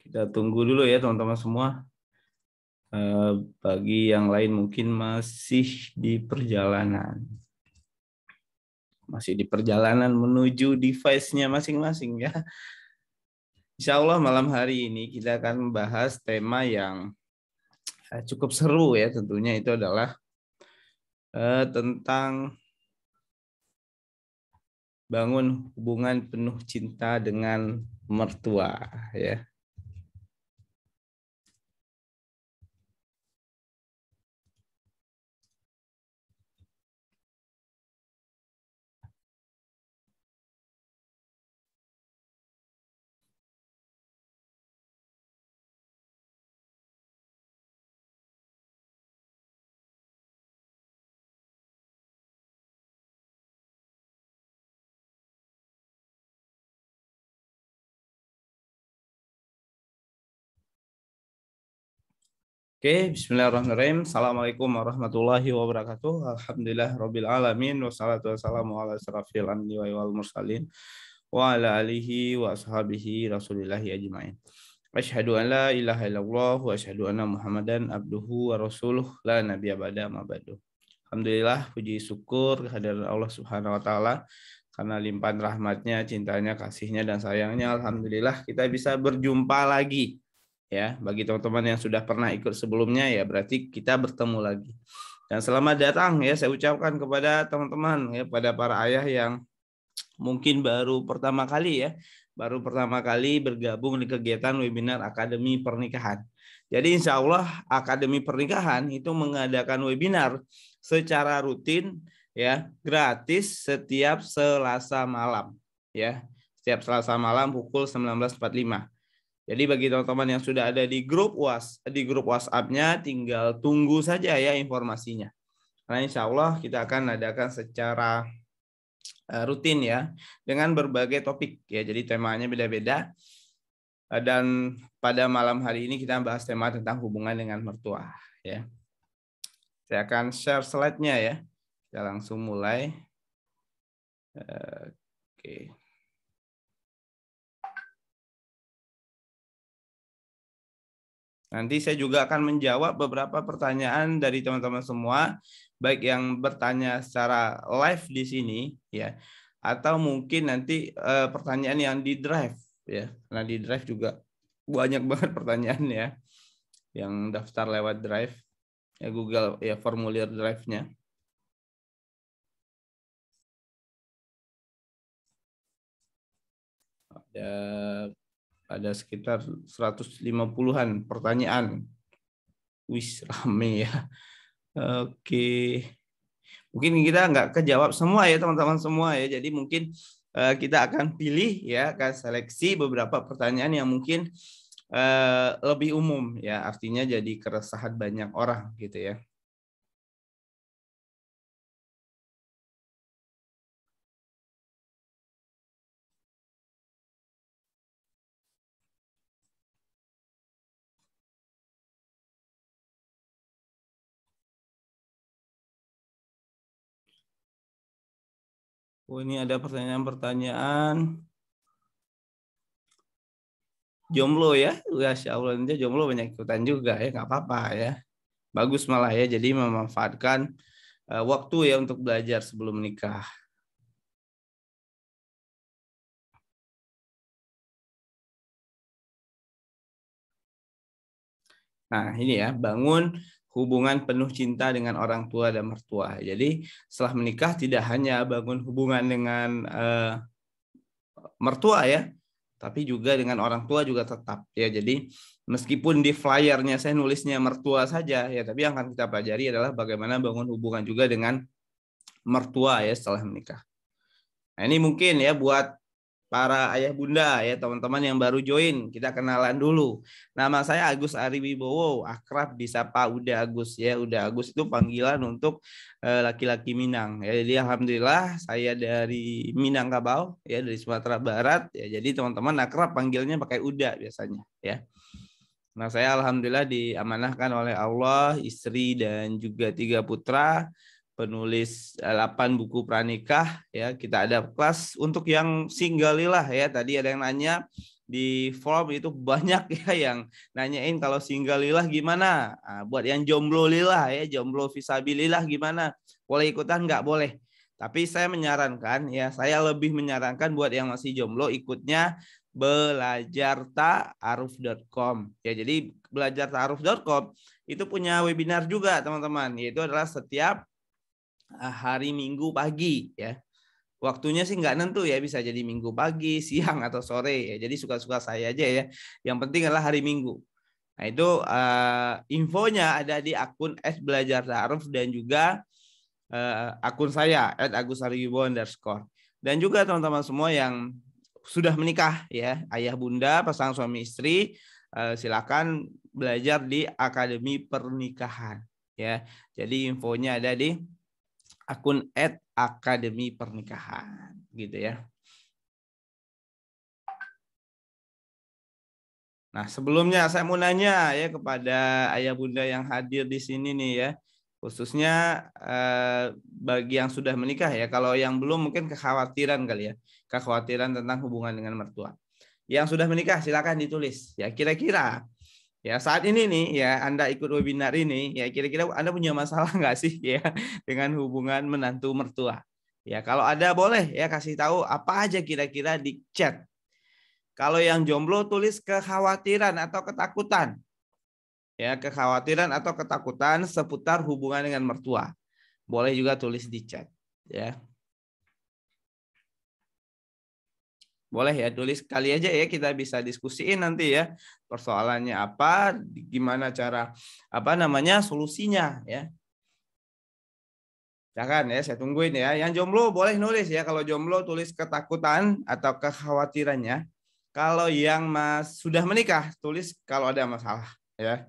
Kita tunggu dulu ya teman-teman semua. Bagi yang lain mungkin masih di perjalanan. Masih di perjalanan menuju device-nya masing-masing ya. Insya Allah malam hari ini kita akan membahas tema yang cukup seru ya, tentunya itu adalah tentang bangun hubungan penuh cinta dengan mertua ya. Oke, bismillahirrahmanirrahim. Assalamualaikum warahmatullahi wabarakatuh. Alhamdulillah rabbil alamin wassalatu wassalamu ala asrofil anbiya'i wal mursalin wa ala alihi wa ashabihi rasulillahi ajmain. Asyhadu an la ilaha illallah wa asyhadu anna Muhammadan abduhu wa rasuluh la nabiyya ba'da ma ba'du. Alhamdulillah, puji syukur kehadirat Allah Subhanahu wa taala karena limpahan rahmatnya, cintanya, kasihnya dan sayangnya. Alhamdulillah kita bisa berjumpa lagi. Ya, bagi teman-teman yang sudah pernah ikut sebelumnya ya berarti kita bertemu lagi. Dan selamat datang ya saya ucapkan kepada teman-teman ya, pada para ayah yang mungkin baru pertama kali bergabung di kegiatan webinar Akademi Pernikahan. Jadi insya Allah Akademi Pernikahan itu mengadakan webinar secara rutin ya, gratis setiap Selasa malam ya. Setiap Selasa malam pukul 19.45. Jadi bagi teman-teman yang sudah ada di grup WhatsApp-nya, tinggal tunggu saja ya informasinya. Karena insya Allah kita akan adakan secara rutin ya, dengan berbagai topik ya. Jadi temanya beda-beda. Dan pada malam hari ini kita bahas tema tentang hubungan dengan mertua ya. Saya akan share slide-nya ya. Kita langsung mulai. Oke. Nanti saya juga akan menjawab beberapa pertanyaan dari teman-teman semua, baik yang bertanya secara live di sini, ya, atau mungkin nanti pertanyaan yang di drive, ya, karena di drive juga banyak banget pertanyaan ya, yang daftar lewat drive, ya Google ya formulir drive-nya. Ada sekitar 150-an pertanyaan. Wis rame ya. Oke. Mungkin kita nggak kejawab semua ya teman-teman semua ya. Jadi mungkin kita akan pilih ya, akan seleksi beberapa pertanyaan yang mungkin lebih umum ya. Artinya jadi keresahan banyak orang gitu ya. Oh, ini ada pertanyaan-pertanyaan. Jomblo ya, Masya Allah, ini jomblo banyak ikutan juga ya, nggak apa-apa ya. Bagus malah ya, jadi memanfaatkan waktu ya untuk belajar sebelum menikah. Nah ini ya, bangun hubungan penuh cinta dengan orang tua dan mertua. Jadi setelah menikah tidak hanya bangun hubungan dengan mertua ya, tapi juga dengan orang tua juga tetap ya. Jadi meskipun di flyernya saya nulisnya mertua saja ya, tapi yang akan kita pelajari adalah bagaimana bangun hubungan juga dengan mertua ya setelah menikah. Nah ini mungkin ya buat para ayah bunda ya teman-teman yang baru join, kita kenalan dulu. Nama saya Agus Ari Wibowo, akrab disapa Uda Agus ya. Uda Agus itu panggilan untuk laki-laki Minang ya. Jadi alhamdulillah saya dari Minangkabau ya, dari Sumatera Barat ya. Jadi teman-teman akrab panggilnya pakai Uda biasanya ya. Nah saya alhamdulillah diamanahkan oleh Allah istri dan juga 3 putra, penulis 8 buku pranikah ya. Kita ada kelas untuk yang singgalilah ya. Tadi ada yang nanya di form itu banyak ya yang nanyain kalau single lillah gimana. Nah, buat yang jomblo lillah ya, jomblo fisabilillah gimana? Boleh ikutan nggak? Boleh. Tapi saya menyarankan ya, saya lebih menyarankan buat yang masih jomblo ikutnya belajartaaruf.com. Ya, jadi belajartaaruf.com itu punya webinar juga teman-teman, yaitu adalah setiap hari Minggu pagi ya. Waktunya sih nggak nentu ya, bisa jadi Minggu pagi, siang atau sore ya. Jadi suka-suka saya aja ya. Yang penting adalah hari Minggu. Nah itu infonya ada di akun @belajartaaruf dan juga akun saya @agusarwibo_. Dan juga teman-teman semua yang sudah menikah ya, ayah bunda, pasangan suami istri, silakan belajar di Akademi Pernikahan ya. Jadi infonya ada di akun @akademi pernikahan gitu ya. Nah, sebelumnya saya mau nanya ya kepada ayah bunda yang hadir di sini nih ya. Khususnya bagi yang sudah menikah ya. Kalau yang belum mungkin kekhawatiran kali ya. Kekhawatiran tentang hubungan dengan mertua. Yang sudah menikah silakan ditulis ya, kira-kira ya saat ini nih ya Anda ikut webinar ini ya, kira-kira Anda punya masalah nggak sih ya dengan hubungan menantu mertua? Ya kalau ada boleh ya kasih tahu apa aja kira-kira di chat. Kalau yang jomblo tulis kekhawatiran atau ketakutan. Ya, kekhawatiran atau ketakutan seputar hubungan dengan mertua. Boleh juga tulis di chat ya. Boleh ya, tulis kali aja ya, kita bisa diskusiin nanti ya. Persoalannya apa, gimana cara solusinya ya. Jangan ya, saya tungguin ya. Yang jomblo boleh nulis ya. Kalau jomblo tulis ketakutan atau kekhawatirannya. Kalau yang sudah menikah tulis kalau ada masalah ya.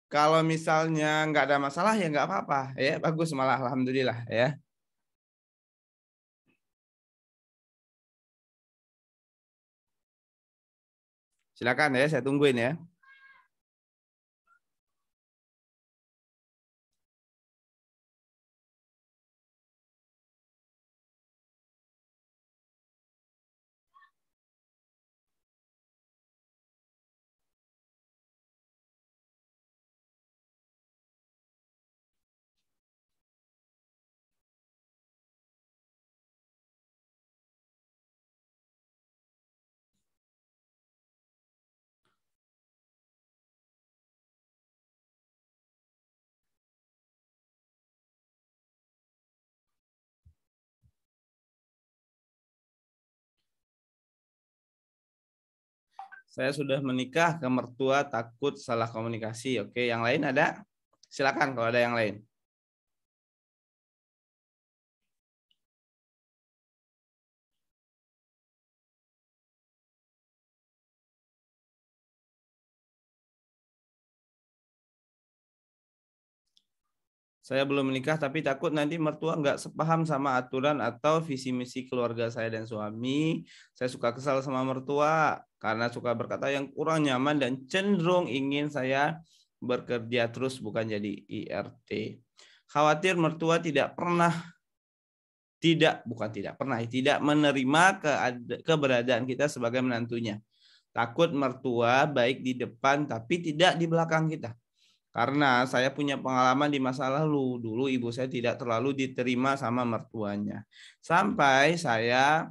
Kalau misalnya nggak ada masalah ya nggak apa-apa ya. Bagus malah alhamdulillah ya. Silakan ya, saya tungguin ya. Saya sudah menikah, ke mertua takut salah komunikasi. Oke, yang lain ada? Silakan kalau ada yang lain. Saya belum menikah tapi takut nanti mertua nggak sepaham sama aturan atau visi misi keluarga saya dan suami. Saya suka kesal sama mertua karena suka berkata yang kurang nyaman dan cenderung ingin saya bekerja terus bukan jadi IRT. Khawatir mertua tidak menerima keberadaan kita sebagai menantunya. Takut mertua baik di depan tapi tidak di belakang kita. Karena saya punya pengalaman di masa lalu. Dulu ibu saya tidak terlalu diterima sama mertuanya. Sampai saya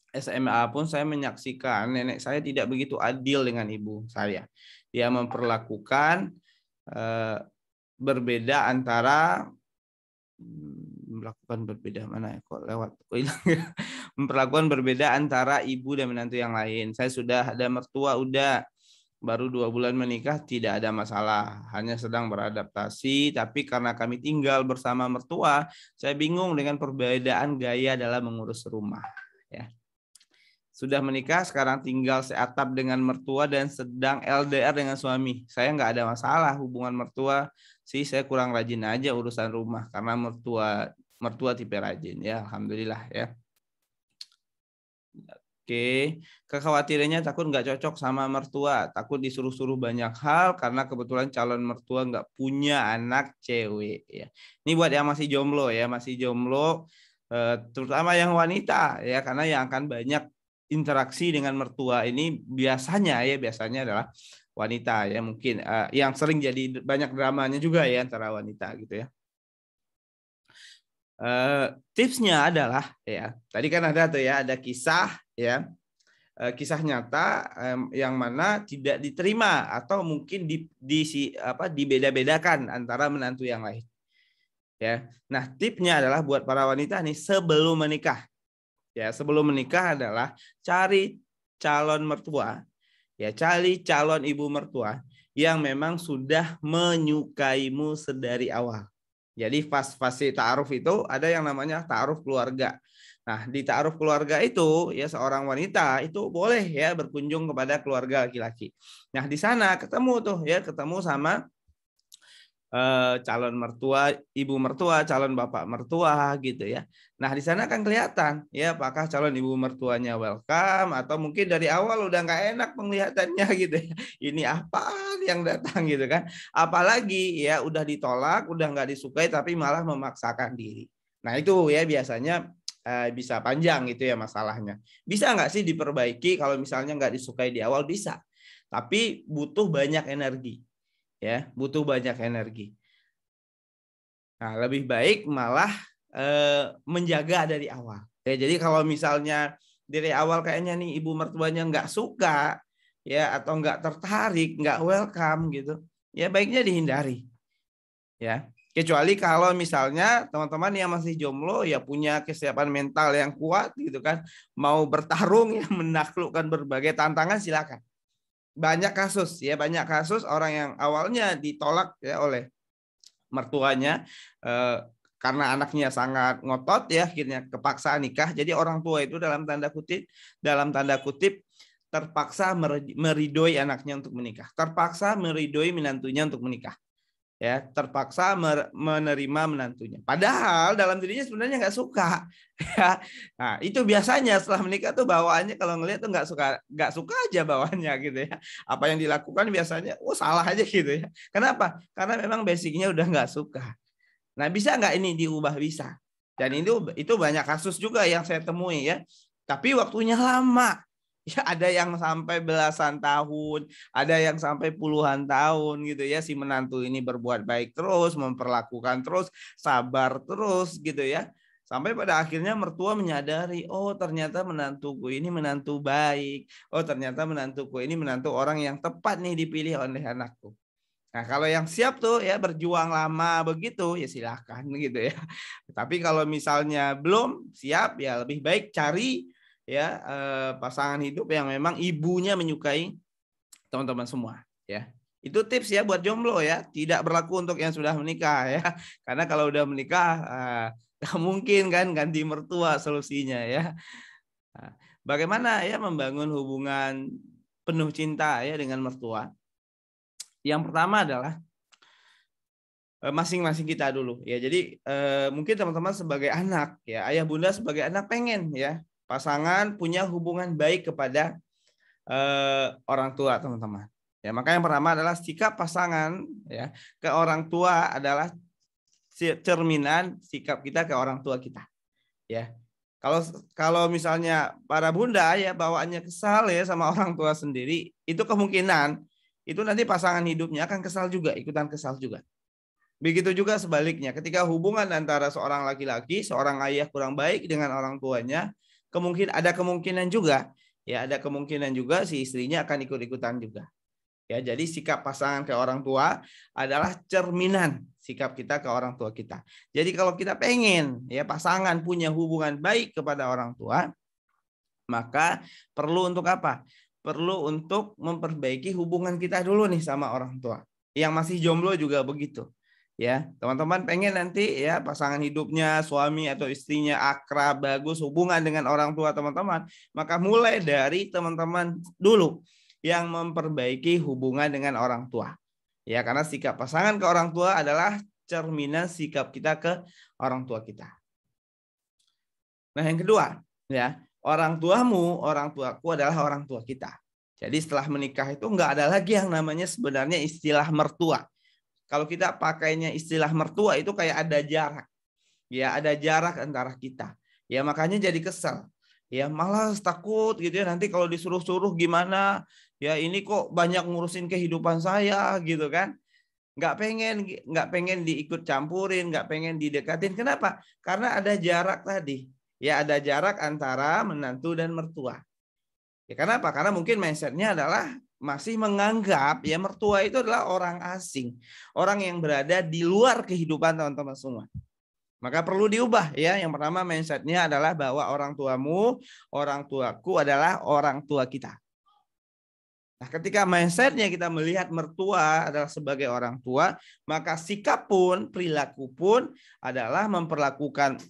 SMA pun saya menyaksikan nenek saya tidak begitu adil dengan ibu saya. Dia memperlakukan berbeda antara melakukan berbeda mana ya kok lewat kok hilang ya. Memperlakukan berbeda antara ibu dan menantu yang lain. Saya sudah ada mertua udah baru 2 bulan menikah tidak ada masalah, hanya sedang beradaptasi. Tapi karena kami tinggal bersama mertua, saya bingung dengan perbedaan gaya dalam mengurus rumah. Ya. Sudah menikah, sekarang tinggal seatap dengan mertua dan sedang LDR dengan suami. Saya nggak ada masalah hubungan mertua, sih saya kurang rajin aja urusan rumah karena mertua tipe rajin ya, alhamdulillah ya. Oke, kekhawatirannya takut nggak cocok sama mertua, takut disuruh-suruh banyak hal karena kebetulan calon mertua nggak punya anak cewek. Ya. Ini buat yang masih jomblo ya, terutama yang wanita ya, karena yang akan banyak interaksi dengan mertua ini biasanya adalah wanita ya, mungkin yang sering jadi banyak dramanya juga ya antara wanita gitu ya. Tipsnya adalah ya, tadi kan ada tuh ya, ada kisah ya, kisah nyata yang mana tidak diterima atau mungkin dibeda-bedakan antara menantu yang lain. Ya. Nah, tipsnya adalah buat para wanita nih sebelum menikah. Ya, sebelum menikah adalah cari calon mertua, ya, cari calon ibu mertua yang memang sudah menyukaimu sedari awal. Jadi fase ta'aruf itu ada yang namanya ta'aruf keluarga. Nah, di ta'aruf keluarga itu ya seorang wanita itu boleh ya berkunjung kepada keluarga laki-laki. Nah, di sana ketemu sama calon mertua, ibu mertua, calon bapak mertua gitu ya. Nah, di sana kan kelihatan ya apakah calon ibu mertuanya welcome atau mungkin dari awal udah nggak enak penglihatannya gitu ya. Ini apaan yang datang gitu kan. Apalagi ya udah ditolak, udah nggak disukai tapi malah memaksakan diri. Nah, itu ya biasanya bisa panjang gitu ya masalahnya. Bisa nggak sih diperbaiki kalau misalnya nggak disukai di awal? Bisa. Tapi butuh banyak energi. Ya, butuh banyak energi. Nah, lebih baik malah menjaga dari awal. Ya, jadi kalau misalnya dari awal kayaknya nih ibu mertuanya nggak suka, ya atau nggak tertarik, nggak welcome gitu, ya baiknya dihindari. Ya, kecuali kalau misalnya teman-teman yang masih jomblo ya punya kesiapan mental yang kuat gitu kan, mau bertarung ya menaklukkan berbagai tantangan, silakan. Banyak kasus orang yang awalnya ditolak ya oleh mertuanya karena anaknya sangat ngotot ya, akhirnya kepaksa nikah. Jadi orang tua itu dalam tanda kutip terpaksa meridoi anaknya untuk menikah, terpaksa meridoi menantunya untuk menikah. Ya, terpaksa menerima menantunya. Padahal dalam dirinya sebenarnya nggak suka. Ya. Nah, itu biasanya setelah menikah tuh bawaannya kalau ngelihat tuh nggak suka aja bawaannya gitu ya. Apa yang dilakukan biasanya, salah aja gitu ya. Kenapa? Karena memang basicnya udah nggak suka. Nah, bisa nggak ini diubah? Bisa. Dan itu banyak kasus juga yang saya temui ya. Tapi waktunya lama. Ya, ada yang sampai belasan tahun, ada yang sampai puluhan tahun gitu ya, si menantu ini berbuat baik terus, memperlakukan terus, sabar terus gitu ya. Sampai pada akhirnya mertua menyadari, oh ternyata menantuku ini menantu baik. Oh ternyata menantuku ini menantu orang yang tepat nih dipilih oleh anakku. Nah, kalau yang siap tuh ya berjuang lama begitu ya silahkan gitu ya. Tapi kalau misalnya belum siap ya lebih baik cari ya pasangan hidup yang memang ibunya menyukai teman-teman semua ya. Itu tips ya buat jomblo ya, tidak berlaku untuk yang sudah menikah ya. Karena kalau udah menikah gak mungkin kan ganti mertua solusinya ya. Nah, bagaimana ya membangun hubungan penuh cinta ya dengan mertua? Yang pertama adalah masing-masing kita dulu ya. Jadi mungkin teman-teman sebagai anak ya, ayah bunda sebagai anak pengen ya pasangan punya hubungan baik kepada orang tua teman-teman. Ya, maka yang pertama adalah sikap pasangan ya ke orang tua adalah cerminan sikap kita ke orang tua kita. Ya. Kalau misalnya para bunda ya bawaannya kesal ya sama orang tua sendiri, itu kemungkinan itu nanti pasangan hidupnya akan kesal juga, ikutan kesal juga. Begitu juga sebaliknya, ketika hubungan antara seorang laki-laki, seorang ayah kurang baik dengan orang tuanya, ada kemungkinan juga si istrinya akan ikut-ikutan juga. Ya, jadi sikap pasangan ke orang tua adalah cerminan sikap kita ke orang tua kita. Jadi kalau kita pengen ya pasangan punya hubungan baik kepada orang tua, maka perlu untuk apa? Perlu untuk memperbaiki hubungan kita dulu nih sama orang tua. Yang masih jomblo juga begitu. Ya, teman-teman pengen nanti ya pasangan hidupnya, suami atau istrinya akrab, bagus hubungan dengan orang tua teman-teman, maka mulai dari teman-teman dulu yang memperbaiki hubungan dengan orang tua. Ya, karena sikap pasangan ke orang tua adalah cerminan sikap kita ke orang tua kita. Nah, yang kedua, ya, orang tuaku adalah orang tua kita. Jadi setelah menikah itu nggak ada lagi yang namanya sebenarnya istilah mertua. Kalau kita pakainya istilah mertua itu kayak ada jarak. Ya, ada jarak antara kita. Ya, makanya jadi kesel. Ya malas, takut gitu ya, nanti kalau disuruh-suruh gimana, ya ini kok banyak ngurusin kehidupan saya gitu kan. Nggak pengen diikut campurin, nggak pengen didekatin. Kenapa? Karena ada jarak tadi. Ya ada jarak antara menantu dan mertua. Ya kenapa? Karena mungkin mindsetnya adalah masih menganggap ya mertua itu adalah orang asing, orang yang berada di luar kehidupan teman-teman semua. Maka perlu diubah ya. Yang pertama mindsetnya adalah bahwa orang tuamu, orang tuaku adalah orang tua kita. Nah, ketika mindsetnya kita melihat mertua adalah sebagai orang tua, maka sikap pun, perilaku pun adalah memperlakukan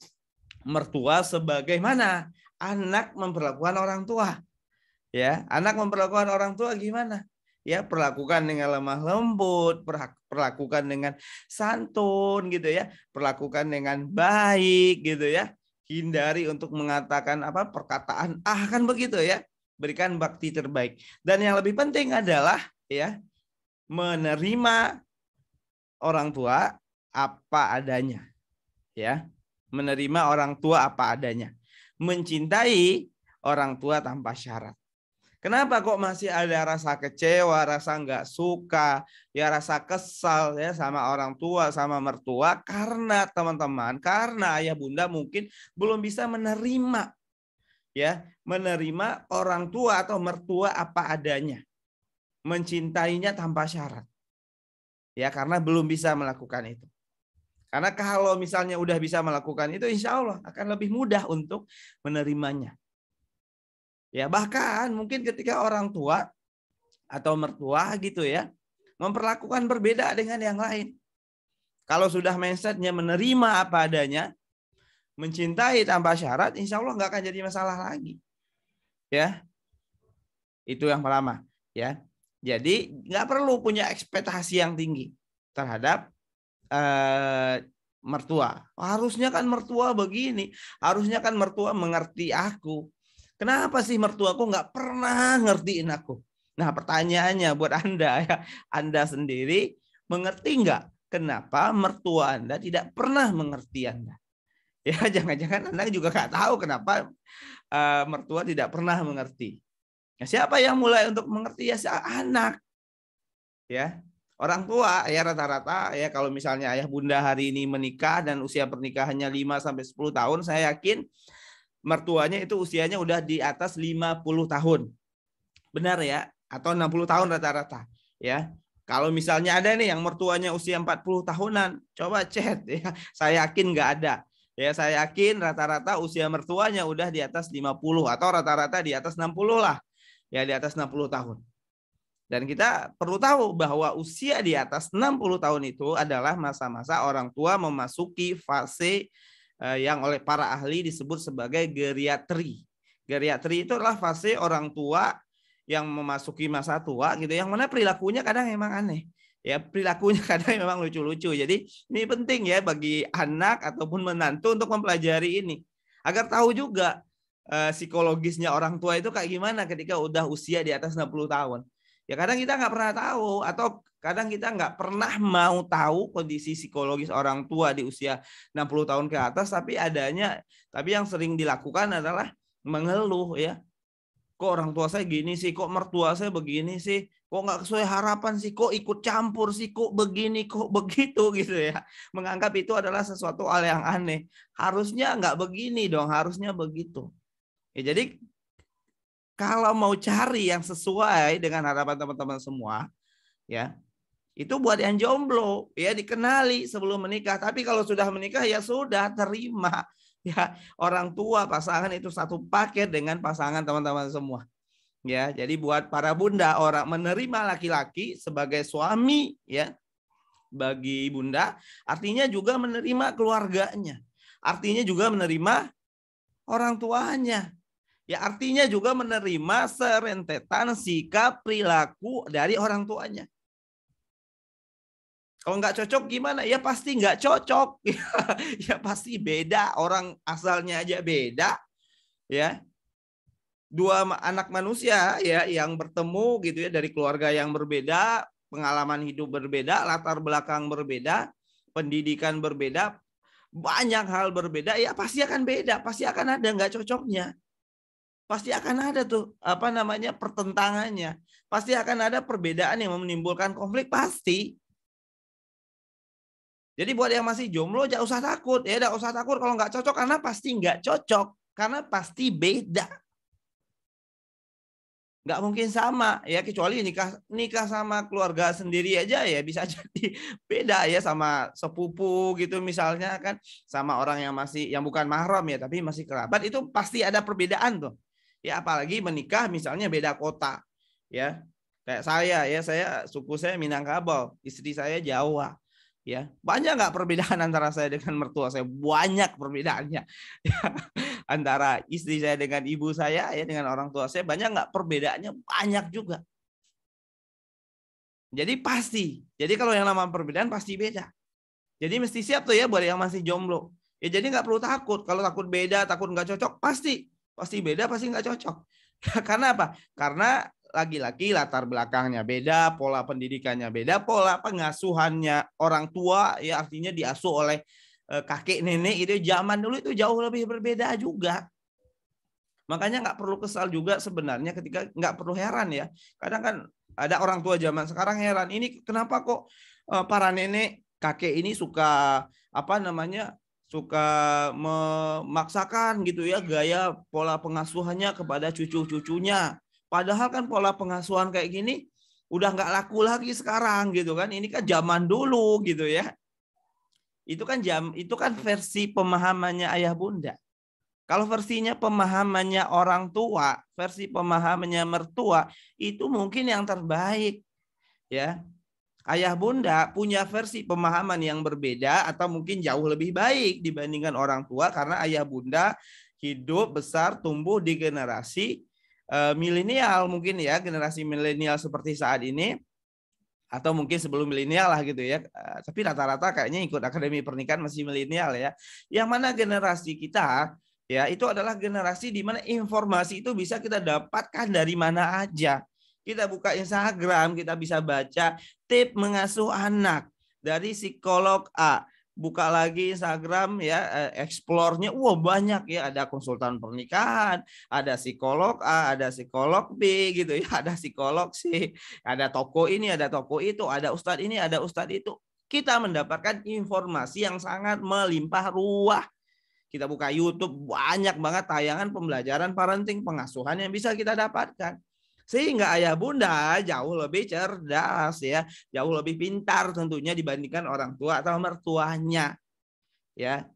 mertua sebagaimana anak memperlakukan orang tua. Ya, anak memperlakukan orang tua gimana? Ya, perlakukan dengan lemah lembut, perlakukan dengan santun gitu ya, perlakukan dengan baik gitu ya. Hindari untuk mengatakan apa perkataan kan begitu ya. Berikan bakti terbaik. Dan yang lebih penting adalah ya menerima orang tua apa adanya. Ya, menerima orang tua apa adanya. Mencintai orang tua tanpa syarat. Kenapa kok masih ada rasa kecewa, rasa nggak suka, ya rasa kesal ya sama orang tua, sama mertua karena teman-teman, karena ayah bunda mungkin belum bisa menerima ya, menerima orang tua atau mertua apa adanya. Mencintainya tanpa syarat. Ya, karena belum bisa melakukan itu. Karena kalau misalnya udah bisa melakukan itu, insya Allah akan lebih mudah untuk menerimanya. Ya, bahkan mungkin ketika orang tua atau mertua gitu ya, memperlakukan berbeda dengan yang lain. Kalau sudah mindsetnya menerima apa adanya, mencintai tanpa syarat, insya Allah nggak akan jadi masalah lagi. Ya, itu yang pertama. Ya, jadi nggak perlu punya ekspektasi yang tinggi terhadap mertua. Harusnya kan mertua begini, harusnya kan mertua mengerti aku. Kenapa sih mertuaku nggak pernah ngertiin aku? Nah pertanyaannya buat Anda ya, Anda sendiri mengerti nggak kenapa mertua Anda tidak pernah mengerti Anda? Ya jangan-jangan Anda juga nggak tahu kenapa mertua tidak pernah mengerti. Nah, siapa yang mulai untuk mengerti ya anak, ya orang tua ya rata-rata ya kalau misalnya ayah bunda hari ini menikah dan usia pernikahannya 5-10 tahun, saya yakin mertuanya itu usianya udah di atas 50 tahun. Benar ya? Atau 60 tahun rata-rata. Ya. Kalau misalnya ada nih yang mertuanya usia 40 tahunan, coba chat ya. Saya yakin nggak ada. Ya, saya yakin rata-rata usia mertuanya udah di atas 50 atau rata-rata di atas 60 lah. Ya, di atas 60 tahun. Dan kita perlu tahu bahwa usia di atas 60 tahun itu adalah masa-masa orang tua memasuki fase yang oleh para ahli disebut sebagai geriatri. Geriatri itu adalah fase orang tua yang memasuki masa tua gitu, yang mana perilakunya kadang memang aneh. Ya, perilakunya kadang memang lucu-lucu. Jadi ini penting ya bagi anak ataupun menantu untuk mempelajari ini agar tahu juga psikologisnya orang tua itu kayak gimana ketika udah usia di atas 60 tahun. Ya kadang kita nggak pernah tahu atau kadang kita nggak pernah mau tahu kondisi psikologis orang tua di usia 60 tahun ke atas, tapi yang sering dilakukan adalah mengeluh ya. Kok orang tua saya gini sih, kok mertua saya begini sih, kok nggak sesuai harapan sih, kok ikut campur sih, kok begini, kok begitu gitu ya. Menganggap itu adalah sesuatu hal yang aneh. Harusnya nggak begini dong, harusnya begitu. Ya, jadi kalau mau cari yang sesuai dengan harapan teman-teman semua, ya itu buat yang jomblo, ya dikenali sebelum menikah. Tapi kalau sudah menikah ya sudah terima, ya orang tua pasangan itu satu paket dengan pasangan teman-teman semua. Ya, jadi buat para bunda orang menerima laki-laki sebagai suami, ya bagi bunda artinya juga menerima keluarganya, artinya juga menerima orang tuanya. Ya artinya juga menerima serentetan sikap perilaku dari orang tuanya. Kalau nggak cocok gimana? Ya pasti nggak cocok. Ya pasti beda. Orang asalnya aja beda. Ya, dua anak manusia ya yang bertemu gitu ya dari keluarga yang berbeda, pengalaman hidup berbeda, latar belakang berbeda, pendidikan berbeda, banyak hal berbeda. Ya pasti akan beda. Pasti akan ada nggak cocoknya. pasti akan ada tuh pertentangannya. Pasti akan ada perbedaan yang menimbulkan konflik pasti. Jadi buat yang masih jomblo jangan usah takut, ya enggak usah takut kalau nggak cocok karena pasti nggak cocok, karena pasti beda. Nggak mungkin sama ya, kecuali nikah sama keluarga sendiri aja ya bisa jadi beda ya, sama sepupu gitu misalnya kan, sama orang yang bukan mahram ya tapi masih kerabat, itu pasti ada perbedaan tuh ya, apalagi menikah misalnya beda kota ya, kayak saya suku saya Minangkabau, istri saya Jawa ya, banyak nggak perbedaan antara saya dengan mertua saya, banyak perbedaannya antara istri saya dengan ibu saya ya, dengan orang tua saya banyak nggak perbedaannya, banyak juga. Jadi pasti, jadi kalau yang namanya perbedaan pasti beda, jadi mesti siap tuh ya buat yang masih jomblo ya, jadi nggak perlu takut. Kalau takut beda, takut nggak cocok, pasti beda, pasti nggak cocok. Karena apa? Karena lagi-lagi latar belakangnya beda, pola pendidikannya beda, pola pengasuhannya orang tua ya, artinya diasuh oleh kakek nenek itu zaman dulu itu jauh lebih berbeda juga. Makanya nggak perlu kesal juga sebenarnya, ketika nggak perlu heran ya. Kadang kan ada orang tua zaman sekarang heran, ini kenapa kok para nenek kakek ini suka suka memaksakan gitu ya gaya pola pengasuhannya kepada cucu-cucunya. Padahal kan pola pengasuhan kayak gini udah nggak laku lagi sekarang gitu kan. Ini kan zaman dulu gitu ya. Itu kan versi pemahamannya ayah bunda. Kalau versinya pemahamannya orang tua, versi pemahamannya mertua, itu mungkin yang terbaik ya. Ayah bunda punya versi pemahaman yang berbeda atau mungkin jauh lebih baik dibandingkan orang tua, karena ayah bunda hidup besar tumbuh di generasi milenial, mungkin ya, generasi milenial seperti saat ini, atau mungkin sebelum milenial lah gitu ya. Tapi rata-rata kayaknya ikut akademi pernikahan masih milenial ya. Yang mana generasi kita ya itu adalah generasi di mana informasi itu bisa kita dapatkan dari mana aja. Kita buka Instagram, kita bisa baca tips mengasuh anak dari psikolog A. Buka lagi Instagram ya, explore-nya banyak ya, ada konsultan pernikahan, ada psikolog A, ada psikolog B gitu ya, ada psikolog C, ada toko ini, ada toko itu, ada ustadz ini, ada ustadz itu. Kita mendapatkan informasi yang sangat melimpah ruah. Kita buka YouTube, banyak banget tayangan pembelajaran parenting, pengasuhan yang bisa kita dapatkan. Sehingga ayah bunda jauh lebih cerdas ya, jauh lebih pintar tentunya dibandingkan orang tua atau mertuanya. Ya,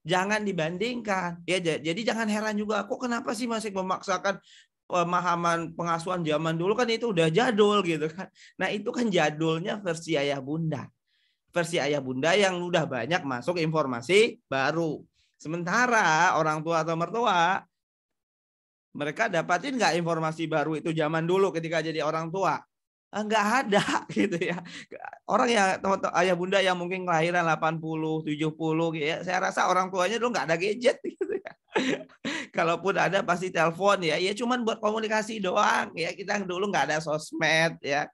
jangan dibandingkan. Ya, jadi jangan heran juga, kok kenapa sih masih memaksakan pemahaman pengasuhan zaman dulu, kan itu udah jadul gitu kan. Nah, itu kan jadulnya versi ayah bunda. Versi ayah bunda yang udah banyak masuk informasi baru. Sementara orang tua atau mertua, mereka dapatin nggak informasi baru itu zaman dulu ketika jadi orang tua? Nggak ada gitu ya. Orang yang ayah bunda yang mungkin kelahiran 80, 70 gitu ya, saya rasa orang tuanya dulu nggak ada gadget gitu ya. Kalaupun ada pasti telepon ya, ya cuman buat komunikasi doang ya. Kita dulu nggak ada sosmed ya.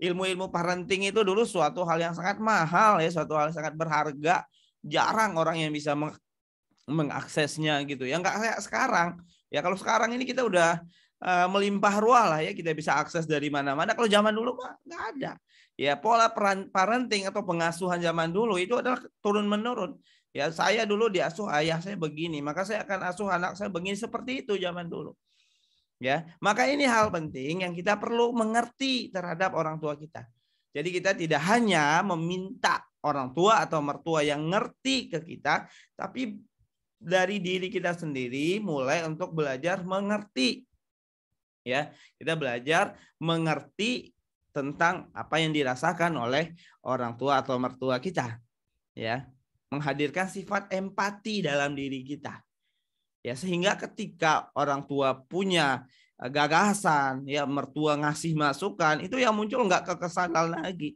Ilmu-ilmu parenting itu dulu suatu hal yang sangat mahal ya, suatu hal yang sangat berharga. Jarang orang yang bisa mengaksesnya gitu ya, nggak kayak sekarang ya. Kalau sekarang ini kita udah melimpah ruah lah ya, kita bisa akses dari mana-mana. Kalau zaman dulu mah nggak ada ya. Pola parenting atau pengasuhan zaman dulu itu adalah turun menurun ya. Saya dulu diasuh ayah saya begini, maka saya akan asuh anak saya begini, seperti itu zaman dulu ya. Maka ini hal penting yang kita perlu mengerti terhadap orang tua kita. Jadi kita tidak hanya meminta orang tua atau mertua yang ngerti ke kita, tapi dari diri kita sendiri mulai untuk belajar mengerti ya. Kita belajar mengerti tentang apa yang dirasakan oleh orang tua atau mertua kita ya, menghadirkan sifat empati dalam diri kita ya, sehingga ketika orang tua punya gagasan ya, mertua ngasih masukan, itu yang muncul nggak kekesalan lagi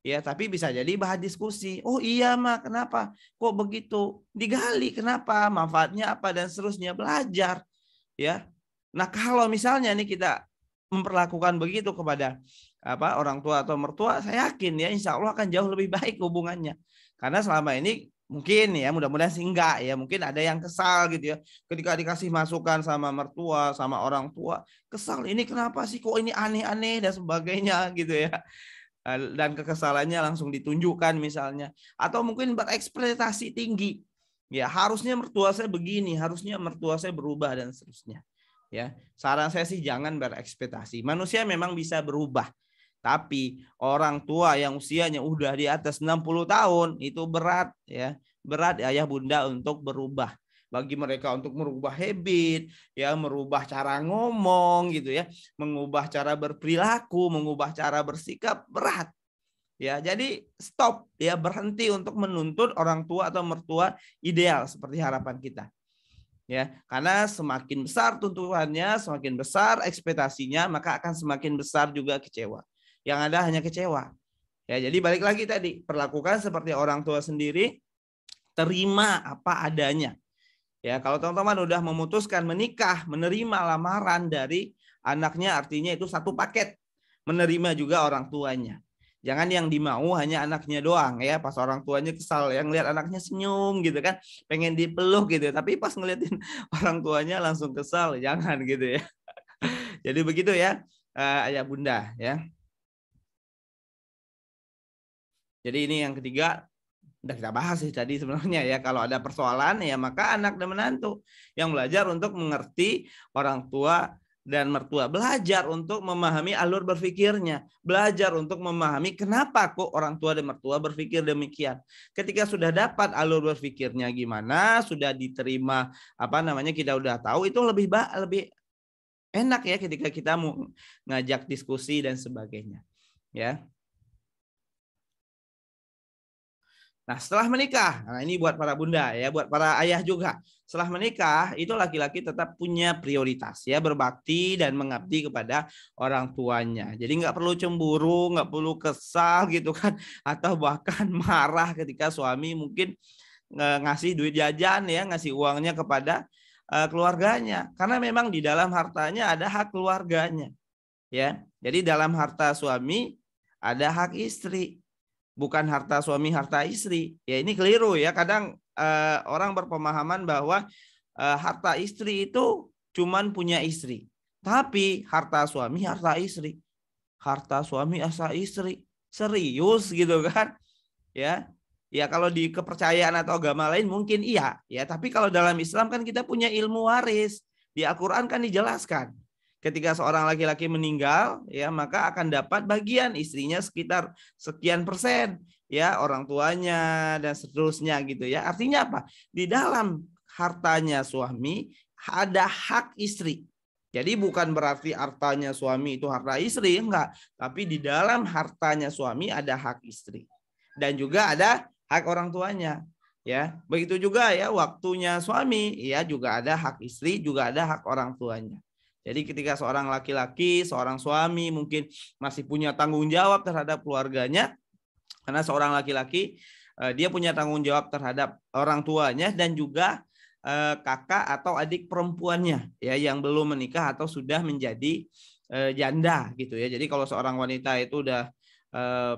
ya, tapi bisa jadi bahan diskusi. Oh iya mah, kenapa kok begitu, digali kenapa, manfaatnya apa, dan seterusnya, belajar ya. Nah, kalau misalnya nih kita memperlakukan begitu kepada orang tua atau mertua, saya yakin ya insya Allah akan jauh lebih baik hubungannya. Karena selama ini Mungkin ya, mudah-mudahan sih enggak ya. Mungkin ada yang kesal gitu ya. Ketika dikasih masukan sama mertua, sama orang tua, kesal, ini kenapa sih kok ini aneh-aneh dan sebagainya gitu ya. Dan kekesalannya langsung ditunjukkan misalnya. Atau mungkin berekspektasi tinggi. Ya, harusnya mertua saya begini, harusnya mertua saya berubah dan seterusnya. Ya, saran saya sih jangan berekspektasi. Manusia memang bisa berubah. Tapi orang tua yang usianya udah di atas 60 tahun itu berat ya. Berat ayah bunda untuk berubah. Bagi mereka untuk merubah habit, ya, merubah cara ngomong gitu ya, mengubah cara berperilaku, mengubah cara bersikap berat. Ya, jadi stop ya, berhenti untuk menuntut orang tua atau mertua ideal seperti harapan kita. Ya, karena semakin besar tuntutannya, semakin besar ekspektasinya, maka akan semakin besar juga kecewa. Yang ada hanya kecewa. Ya, jadi balik lagi tadi, perlakukan seperti orang tua sendiri, terima apa adanya. Ya, kalau teman-teman udah memutuskan menikah, menerima lamaran dari anaknya, artinya itu satu paket. Menerima juga orang tuanya. Jangan yang dimau hanya anaknya doang ya, pas orang tuanya kesal, yang lihat anaknya senyum gitu kan, pengen dipeluk gitu, tapi pas ngeliatin orang tuanya langsung kesal, jangan gitu ya. Jadi begitu ya, ayah bunda ya. Jadi ini yang ketiga, udah kita bahas sih tadi sebenarnya ya, kalau ada persoalan ya maka anak dan menantu yang belajar untuk mengerti orang tua dan mertua, belajar untuk memahami alur berpikirnya, belajar untuk memahami kenapa kok orang tua dan mertua berpikir demikian. Ketika sudah dapat alur berpikirnya gimana, sudah diterima apa namanya, kita udah tahu, itu lebih enak ya ketika kita mau ngajak diskusi dan sebagainya ya. Nah, setelah menikah, nah ini buat para bunda ya, buat para ayah juga. Setelah menikah, itu laki-laki tetap punya prioritas ya, berbakti dan mengabdi kepada orang tuanya. Jadi nggak perlu cemburu, nggak perlu kesal gitu kan, atau bahkan marah ketika suami mungkin ngasih duit jajan ya, ngasih uangnya kepada keluarganya. Karena memang di dalam hartanya ada hak keluarganya ya. Jadi dalam harta suami ada hak istri, bukan harta suami harta istri. Ya ini keliru ya. Kadang orang berpemahaman bahwa harta istri itu cuman punya istri. Tapi harta suami harta istri. Harta suami harta istri. Serius gitu kan? Ya. Ya kalau di kepercayaan atau agama lain mungkin iya, ya, tapi kalau dalam Islam kan kita punya ilmu waris. Di Al-Qur'an kan dijelaskan. Ketika seorang laki-laki meninggal, ya, maka akan dapat bagian istrinya sekitar sekian persen, ya, orang tuanya dan seterusnya gitu ya. Artinya apa? Di dalam hartanya suami ada hak istri. Jadi bukan berarti hartanya suami itu harta istri, enggak, tapi di dalam hartanya suami ada hak istri. Dan juga ada hak orang tuanya. Ya, begitu juga ya waktunya suami, ya juga ada hak istri, juga ada hak orang tuanya. Jadi ketika seorang laki-laki, seorang suami mungkin masih punya tanggung jawab terhadap keluarganya, karena seorang laki-laki dia punya tanggung jawab terhadap orang tuanya dan juga kakak atau adik perempuannya ya yang belum menikah atau sudah menjadi janda gitu ya. Jadi kalau seorang wanita itu udah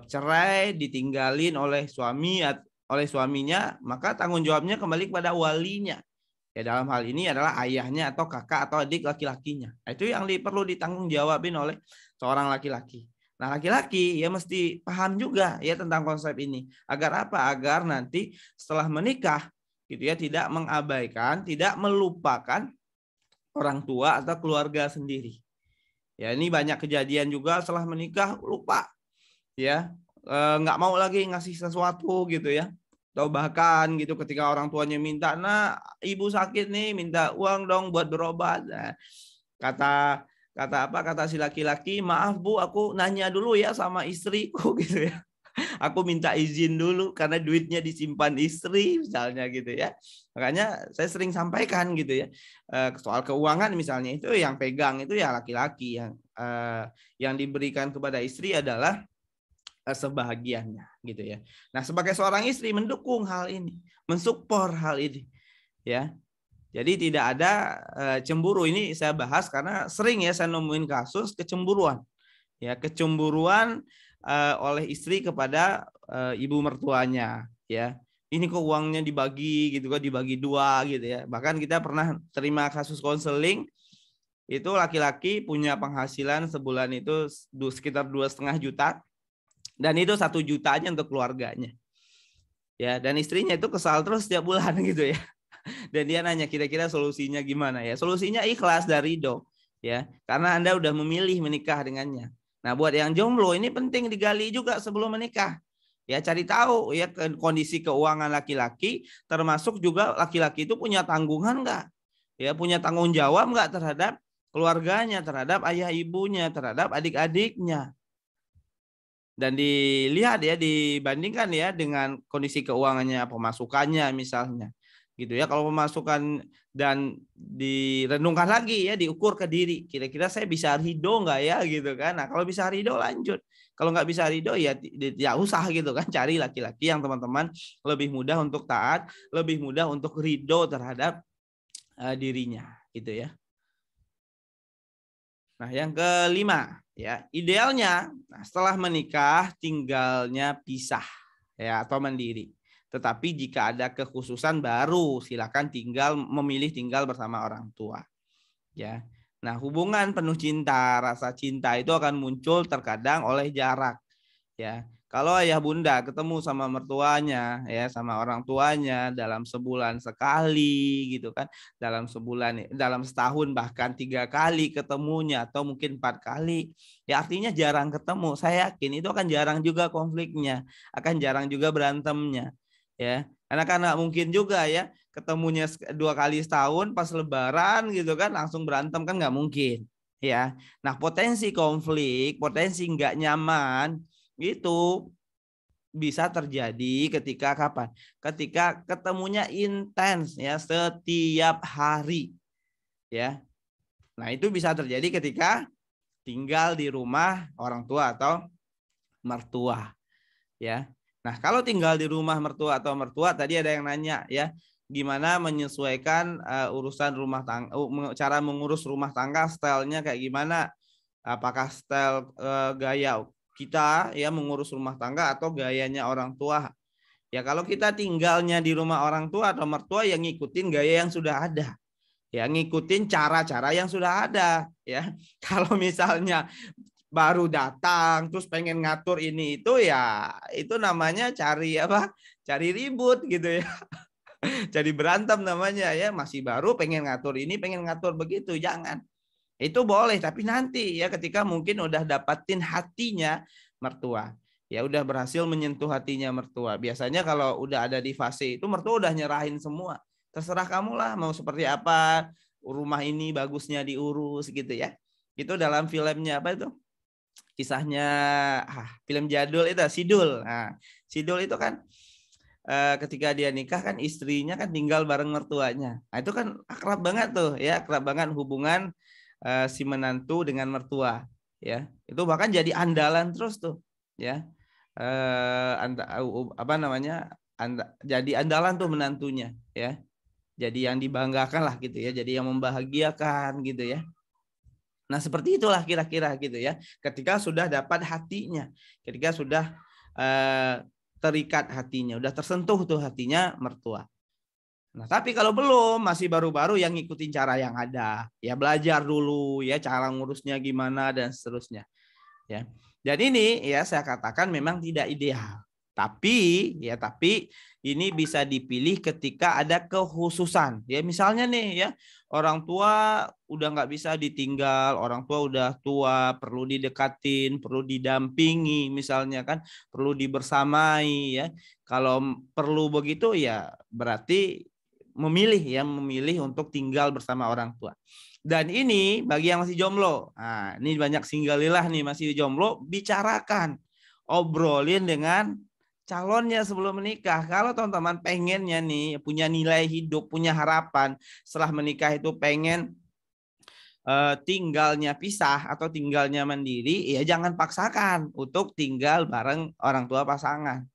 cerai, ditinggalin oleh suaminya, maka tanggung jawabnya kembali kepada walinya. Ya dalam hal ini adalah ayahnya atau kakak atau adik laki-lakinya. Nah, itu yang perlu ditanggung jawabin oleh seorang laki-laki. Nah, laki-laki ya mesti paham juga ya tentang konsep ini. Agar apa? Agar nanti setelah menikah gitu ya tidak mengabaikan, tidak melupakan orang tua atau keluarga sendiri. Ya ini banyak kejadian juga setelah menikah lupa ya, nggak mau lagi ngasih sesuatu gitu ya. Atau bahkan gitu ketika orang tuanya minta, nah ibu sakit nih minta uang dong buat berobat. Nah, kata kata si laki-laki, maaf bu aku nanya dulu ya sama istriku gitu ya. Aku minta izin dulu karena duitnya disimpan istri misalnya gitu ya. Makanya saya sering sampaikan gitu ya, soal keuangan misalnya itu yang pegang itu ya laki-laki, yang diberikan kepada istri adalah sebahagiannya gitu ya. Nah, sebagai seorang istri mendukung hal ini, mensupport hal ini ya. Jadi tidak ada cemburu. Ini saya bahas karena sering ya saya nemuin kasus kecemburuan. Ya, kecemburuan oleh istri kepada ibu mertuanya ya. ini kok uangnya dibagi gitu kan, dibagi dua gitu ya. Bahkan kita pernah terima kasus konseling, itu laki-laki punya penghasilan sebulan itu sekitar 2,5 juta, dan itu 1 juta aja untuk keluarganya. Ya, dan istrinya itu kesal terus setiap bulan gitu ya. Dan dia nanya kira-kira solusinya gimana ya? Solusinya ikhlas dan ridho ya. Karena Anda udah memilih menikah dengannya. Nah, buat yang jomblo ini penting digali juga sebelum menikah. Ya, cari tahu ya kondisi keuangan laki-laki, termasuk juga laki-laki itu punya tanggungan enggak? Ya, punya tanggung jawab enggak terhadap keluarganya, terhadap ayah ibunya, terhadap adik-adiknya. Dan dilihat ya, dibandingkan ya dengan kondisi keuangannya, pemasukannya misalnya gitu ya. Kalau pemasukan dan direnungkan lagi ya, diukur ke diri, kira-kira saya bisa ridho nggak ya gitu kan. Nah, kalau bisa ridho lanjut, kalau nggak bisa ridho ya ya usah gitu kan, cari laki-laki yang teman-teman lebih mudah untuk taat, lebih mudah untuk ridho terhadap dirinya gitu ya. Nah, yang kelima ya, idealnya setelah menikah tinggalnya pisah ya atau mandiri. Tetapi jika ada kekhususan baru silakan memilih tinggal bersama orang tua. Ya. Nah, hubungan penuh cinta, rasa cinta itu akan muncul terkadang oleh jarak. Ya, kalau ayah bunda ketemu sama mertuanya ya, sama orang tuanya dalam sebulan sekali gitu kan, dalam setahun bahkan 3 kali ketemunya atau mungkin 4 kali, ya artinya jarang ketemu. Saya yakin itu akan jarang juga konfliknya, akan jarang juga berantemnya ya, karena kan nggak mungkin juga ya ketemunya 2 kali setahun pas lebaran gitu kan langsung berantem, kan nggak mungkin ya. Nah, potensi konflik, potensi nggak nyaman itu bisa terjadi ketika kapan? Ketika ketemunya intens ya, setiap hari ya. Nah, itu bisa terjadi ketika tinggal di rumah orang tua atau mertua ya. Nah, kalau tinggal di rumah mertua atau mertua, tadi ada yang nanya ya, gimana menyesuaikan urusan rumah tangga, cara mengurus rumah tangga, stylenya kayak gimana? Apakah style gaya kita ya mengurus rumah tangga atau gayanya orang tua? Ya, kalau kita tinggalnya di rumah orang tua atau mertua, yang ngikutin gaya yang sudah ada. Ya, ngikutin cara-cara yang sudah ada ya. Kalau misalnya baru datang terus pengen ngatur ini itu, ya itu namanya cari apa? Cari ribut gitu ya. Jadi berantem namanya ya, masih baru pengen ngatur ini, pengen ngatur begitu, jangan. Itu boleh, tapi nanti ya ketika mungkin udah dapatin hatinya mertua. Ya udah berhasil menyentuh hatinya mertua. Biasanya kalau udah ada di fase itu, mertua udah nyerahin semua. Terserah kamu lah mau seperti apa, rumah ini bagusnya diurus gitu ya. Itu dalam filmnya apa itu? Kisahnya film jadul itu Sidul. Nah, Sidul itu kan ketika dia nikah kan istrinya kan tinggal bareng mertuanya. Nah, itu kan akrab banget tuh ya, akrab banget hubungan si menantu dengan mertua ya. Itu bahkan jadi andalan terus tuh ya. Apa namanya? Jadi andalan tuh menantunya ya. Jadi yang dibanggakan lah gitu ya, jadi yang membahagiakan gitu ya. Nah, seperti itulah kira-kira gitu ya. Ketika sudah dapat hatinya, ketika sudah terikat hatinya, udah tersentuh tuh hatinya mertua. Nah, tapi kalau belum, masih baru-baru, yang ngikutin cara yang ada, ya belajar dulu ya cara ngurusnya gimana dan seterusnya. Ya. Dan ini ya saya katakan memang tidak ideal. Tapi ini bisa dipilih ketika ada kekhususan. Ya misalnya nih ya, orang tua udah nggak bisa ditinggal, orang tua udah tua, perlu didekatin, perlu didampingi misalnya kan, perlu dibersamai ya. Kalau perlu begitu ya berarti memilih untuk tinggal bersama orang tua. Dan ini bagi yang masih jomblo, nah, ini banyak singgalilah nih masih jomblo, bicarakan, obrolin dengan calonnya sebelum menikah. Kalau teman-teman pengennya nih punya nilai hidup, punya harapan setelah menikah itu pengen tinggalnya pisah atau tinggalnya mandiri, ya jangan paksakan untuk tinggal bareng orang tua pasangan.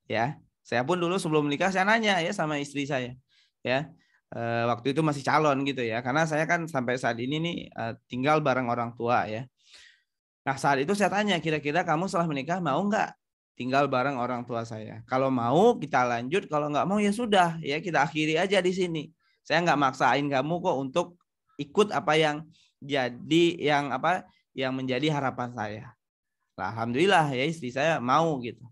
Ya, saya pun dulu sebelum menikah saya nanya ya sama istri saya, ya. Waktu itu masih calon gitu ya, karena saya kan sampai saat ini nih tinggal bareng orang tua ya. Nah, saat itu saya tanya, kira-kira kamu setelah menikah mau nggak tinggal bareng orang tua saya. Kalau mau kita lanjut, kalau nggak mau ya sudah, ya kita akhiri aja di sini. Saya nggak maksain kamu kok untuk ikut apa yang yang menjadi harapan saya. Nah, alhamdulillah ya istri saya mau gitu.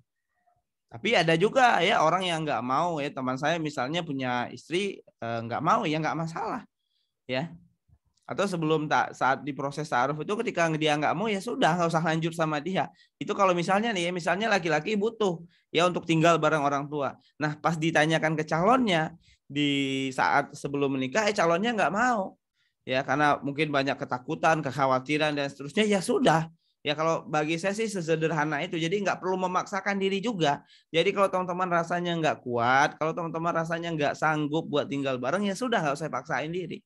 Tapi ada juga ya orang yang nggak mau ya, teman saya misalnya punya istri nggak mau ya nggak masalah ya. Atau sebelum saat di proses ta'aruf itu ketika dia nggak mau ya sudah nggak usah lanjut sama dia. Itu kalau misalnya nih ya, misalnya laki-laki butuh ya untuk tinggal bareng orang tua. Nah pas ditanyakan ke calonnya di saat sebelum menikah calonnya nggak mau ya karena mungkin banyak ketakutan, kekhawatiran dan seterusnya ya sudah. Ya kalau bagi saya sih sesederhana itu. Jadi nggak perlu memaksakan diri juga. Jadi kalau teman-teman rasanya nggak kuat, kalau teman-teman rasanya nggak sanggup buat tinggal bareng ya sudah nggak usah paksain diri.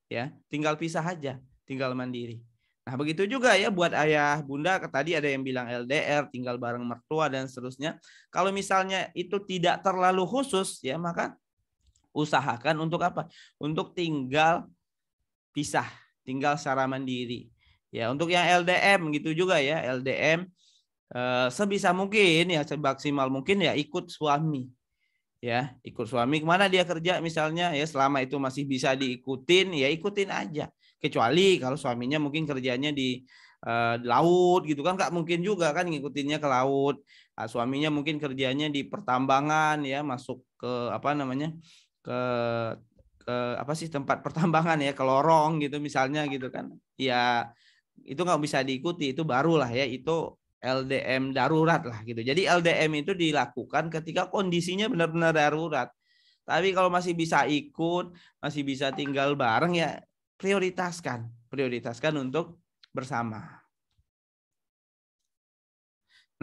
Ya, tinggal pisah aja, tinggal mandiri. Nah, begitu juga ya buat ayah, bunda, tadi ada yang bilang LDR, tinggal bareng mertua dan seterusnya. Kalau misalnya itu tidak terlalu khusus ya, maka usahakan untuk apa? Untuk tinggal pisah, tinggal secara mandiri. Ya, untuk yang LDM gitu juga ya, LDM sebisa mungkin ya semaksimal mungkin ya ikut suami. Ya, ikut suami kemana dia kerja misalnya ya selama itu masih bisa diikutin ya ikutin aja. Kecuali kalau suaminya mungkin kerjanya di laut gitu kan nggak mungkin juga kan ngikutinnya ke laut. Nah, suaminya mungkin kerjanya di pertambangan ya masuk ke apa namanya ke apa sih tempat pertambangan ya ke lorong gitu misalnya gitu kan ya itu nggak bisa diikuti itu barulah ya itu LDM darurat lah gitu. Jadi LDM itu dilakukan ketika kondisinya benar-benar darurat. Tapi kalau masih bisa ikut, masih bisa tinggal bareng ya prioritaskan untuk bersama.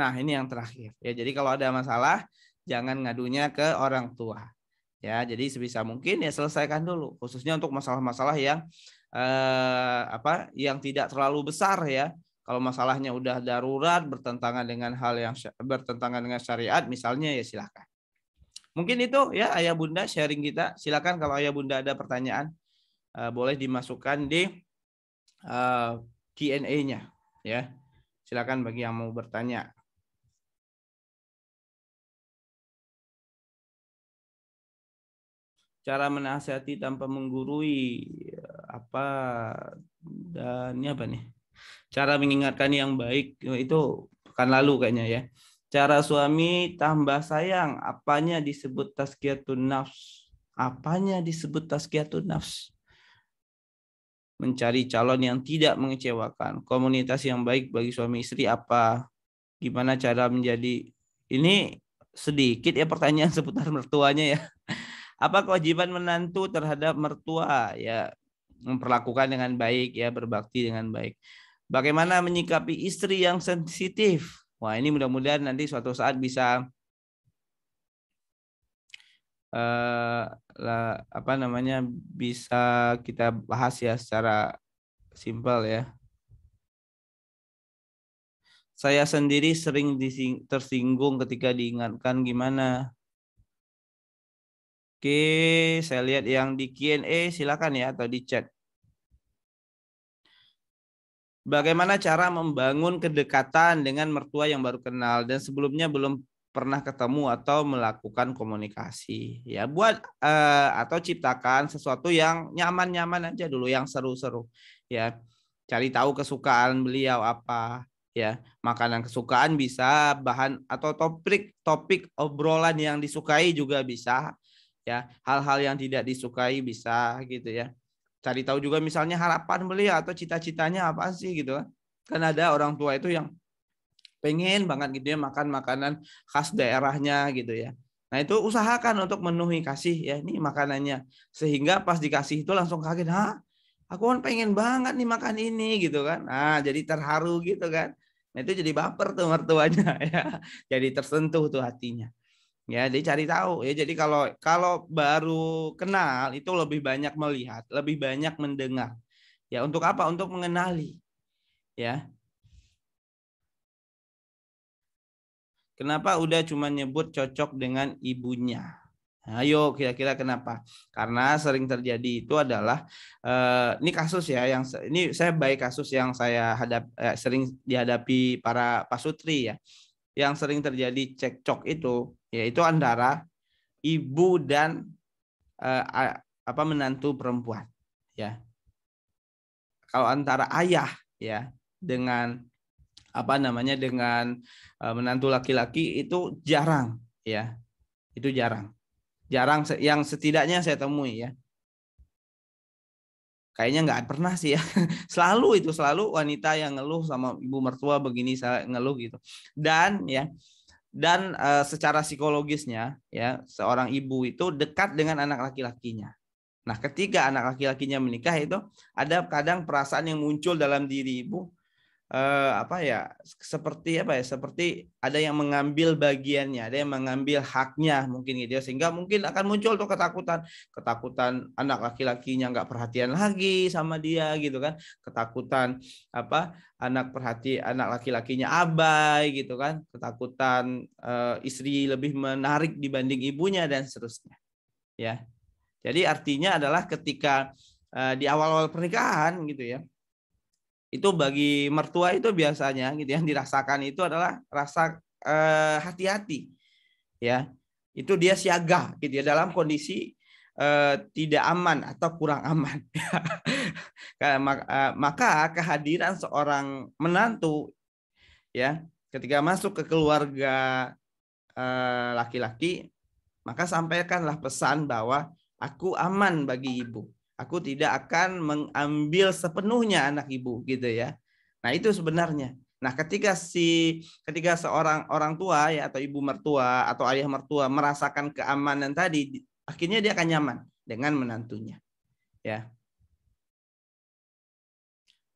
Nah, ini yang terakhir. Ya, jadi kalau ada masalah jangan ngadunya ke orang tua. Ya, jadi sebisa mungkin ya selesaikan dulu, khususnya untuk masalah-masalah yang yang tidak terlalu besar ya. Kalau masalahnya udah darurat bertentangan dengan hal yang bertentangan dengan syariat misalnya ya silakan. Mungkin itu ya ayah bunda sharing kita. Silakan kalau ayah bunda ada pertanyaan boleh dimasukkan di Q&A-nya ya. Silakan bagi yang mau bertanya. Cara menasihati tanpa menggurui apa dan ini apa nih? Cara mengingatkan yang baik itu pekan lalu kayaknya ya. Cara suami tambah sayang, apanya disebut tazkiyatun nafs? Apanya disebut tazkiyatun nafs? Mencari calon yang tidak mengecewakan. Komunitas yang baik bagi suami istri apa? Gimana cara menjadi ini sedikit ya pertanyaan seputar mertuanya ya. Apa kewajiban menantu terhadap mertua? Ya, memperlakukan dengan baik ya, berbakti dengan baik. Bagaimana menyikapi istri yang sensitif? Wah, ini mudah-mudahan nanti suatu saat bisa bisa kita bahas ya secara simpel ya. Saya sendiri sering tersinggung ketika diingatkan gimana. Oke, saya lihat yang di Q&A silakan ya atau di chat. Bagaimana cara membangun kedekatan dengan mertua yang baru kenal dan sebelumnya belum pernah ketemu atau melakukan komunikasi ya buat atau ciptakan sesuatu yang nyaman-nyaman aja dulu yang seru-seru ya cari tahu kesukaan beliau apa ya makanan kesukaan bisa bahan atau topik obrolan yang disukai juga bisa ya hal-hal yang tidak disukai bisa gitu ya cari tahu juga misalnya harapan beliau atau cita-citanya apa sih gitu kan. Kan ada orang tua itu yang pengen banget gitu ya makan makanan khas daerahnya gitu ya. Nah itu usahakan untuk memenuhi kasih ya ini makanannya. Sehingga pas dikasih itu langsung kaget, hah aku kan pengen banget nih makan ini gitu kan. Nah jadi terharu gitu kan. Nah itu jadi baper tuh mertuanya ya. Jadi tersentuh tuh hatinya. Ya, dia cari tahu ya. Jadi kalau kalau baru kenal itu lebih banyak melihat, lebih banyak mendengar. Ya, untuk apa? Untuk mengenali. Ya. Kenapa udah cuma nyebut cocok dengan ibunya? Ayo kira-kira kenapa? Karena sering terjadi itu adalah ini kasus ya yang ini saya baik kasus yang saya sering dihadapi para pasutri ya. yang sering terjadi cekcok itu yaitu antara ibu dan menantu perempuan, ya. Kalau antara ayah ya dengan dengan menantu laki-laki itu jarang, ya. Itu jarang yang setidaknya saya temui, ya. Kayaknya nggak pernah sih, ya. Selalu wanita yang ngeluh sama ibu mertua begini, saya ngeluh gitu. Dan secara psikologisnya, ya, seorang ibu itu dekat dengan anak laki-lakinya. Nah, ketika anak laki-lakinya menikah itu ada kadang perasaan yang muncul dalam diri ibu, seperti ada yang mengambil bagiannya, ada yang mengambil haknya mungkin gitu ya, sehingga mungkin akan muncul tuh ketakutan anak laki-lakinya nggak perhatian lagi sama dia gitu kan, ketakutan anak laki-lakinya abai gitu kan, ketakutan istri lebih menarik dibanding ibunya dan seterusnya, ya. Jadi artinya adalah ketika di awal-awal pernikahan gitu ya, itu bagi mertua itu biasanya gitu yang dirasakan itu adalah rasa hati-hati, ya. Itu dia siaga gitu ya dalam kondisi tidak aman atau kurang aman. Maka kehadiran seorang menantu, ya, ketika masuk ke keluarga laki-laki, maka sampaikanlah pesan bahwa aku aman bagi ibu. Aku tidak akan mengambil sepenuhnya anak ibu, gitu ya. Nah, itu sebenarnya. Nah, ketika seorang orang tua ya atau ibu mertua atau ayah mertua merasakan keamanan tadi, akhirnya dia akan nyaman dengan menantunya. Ya.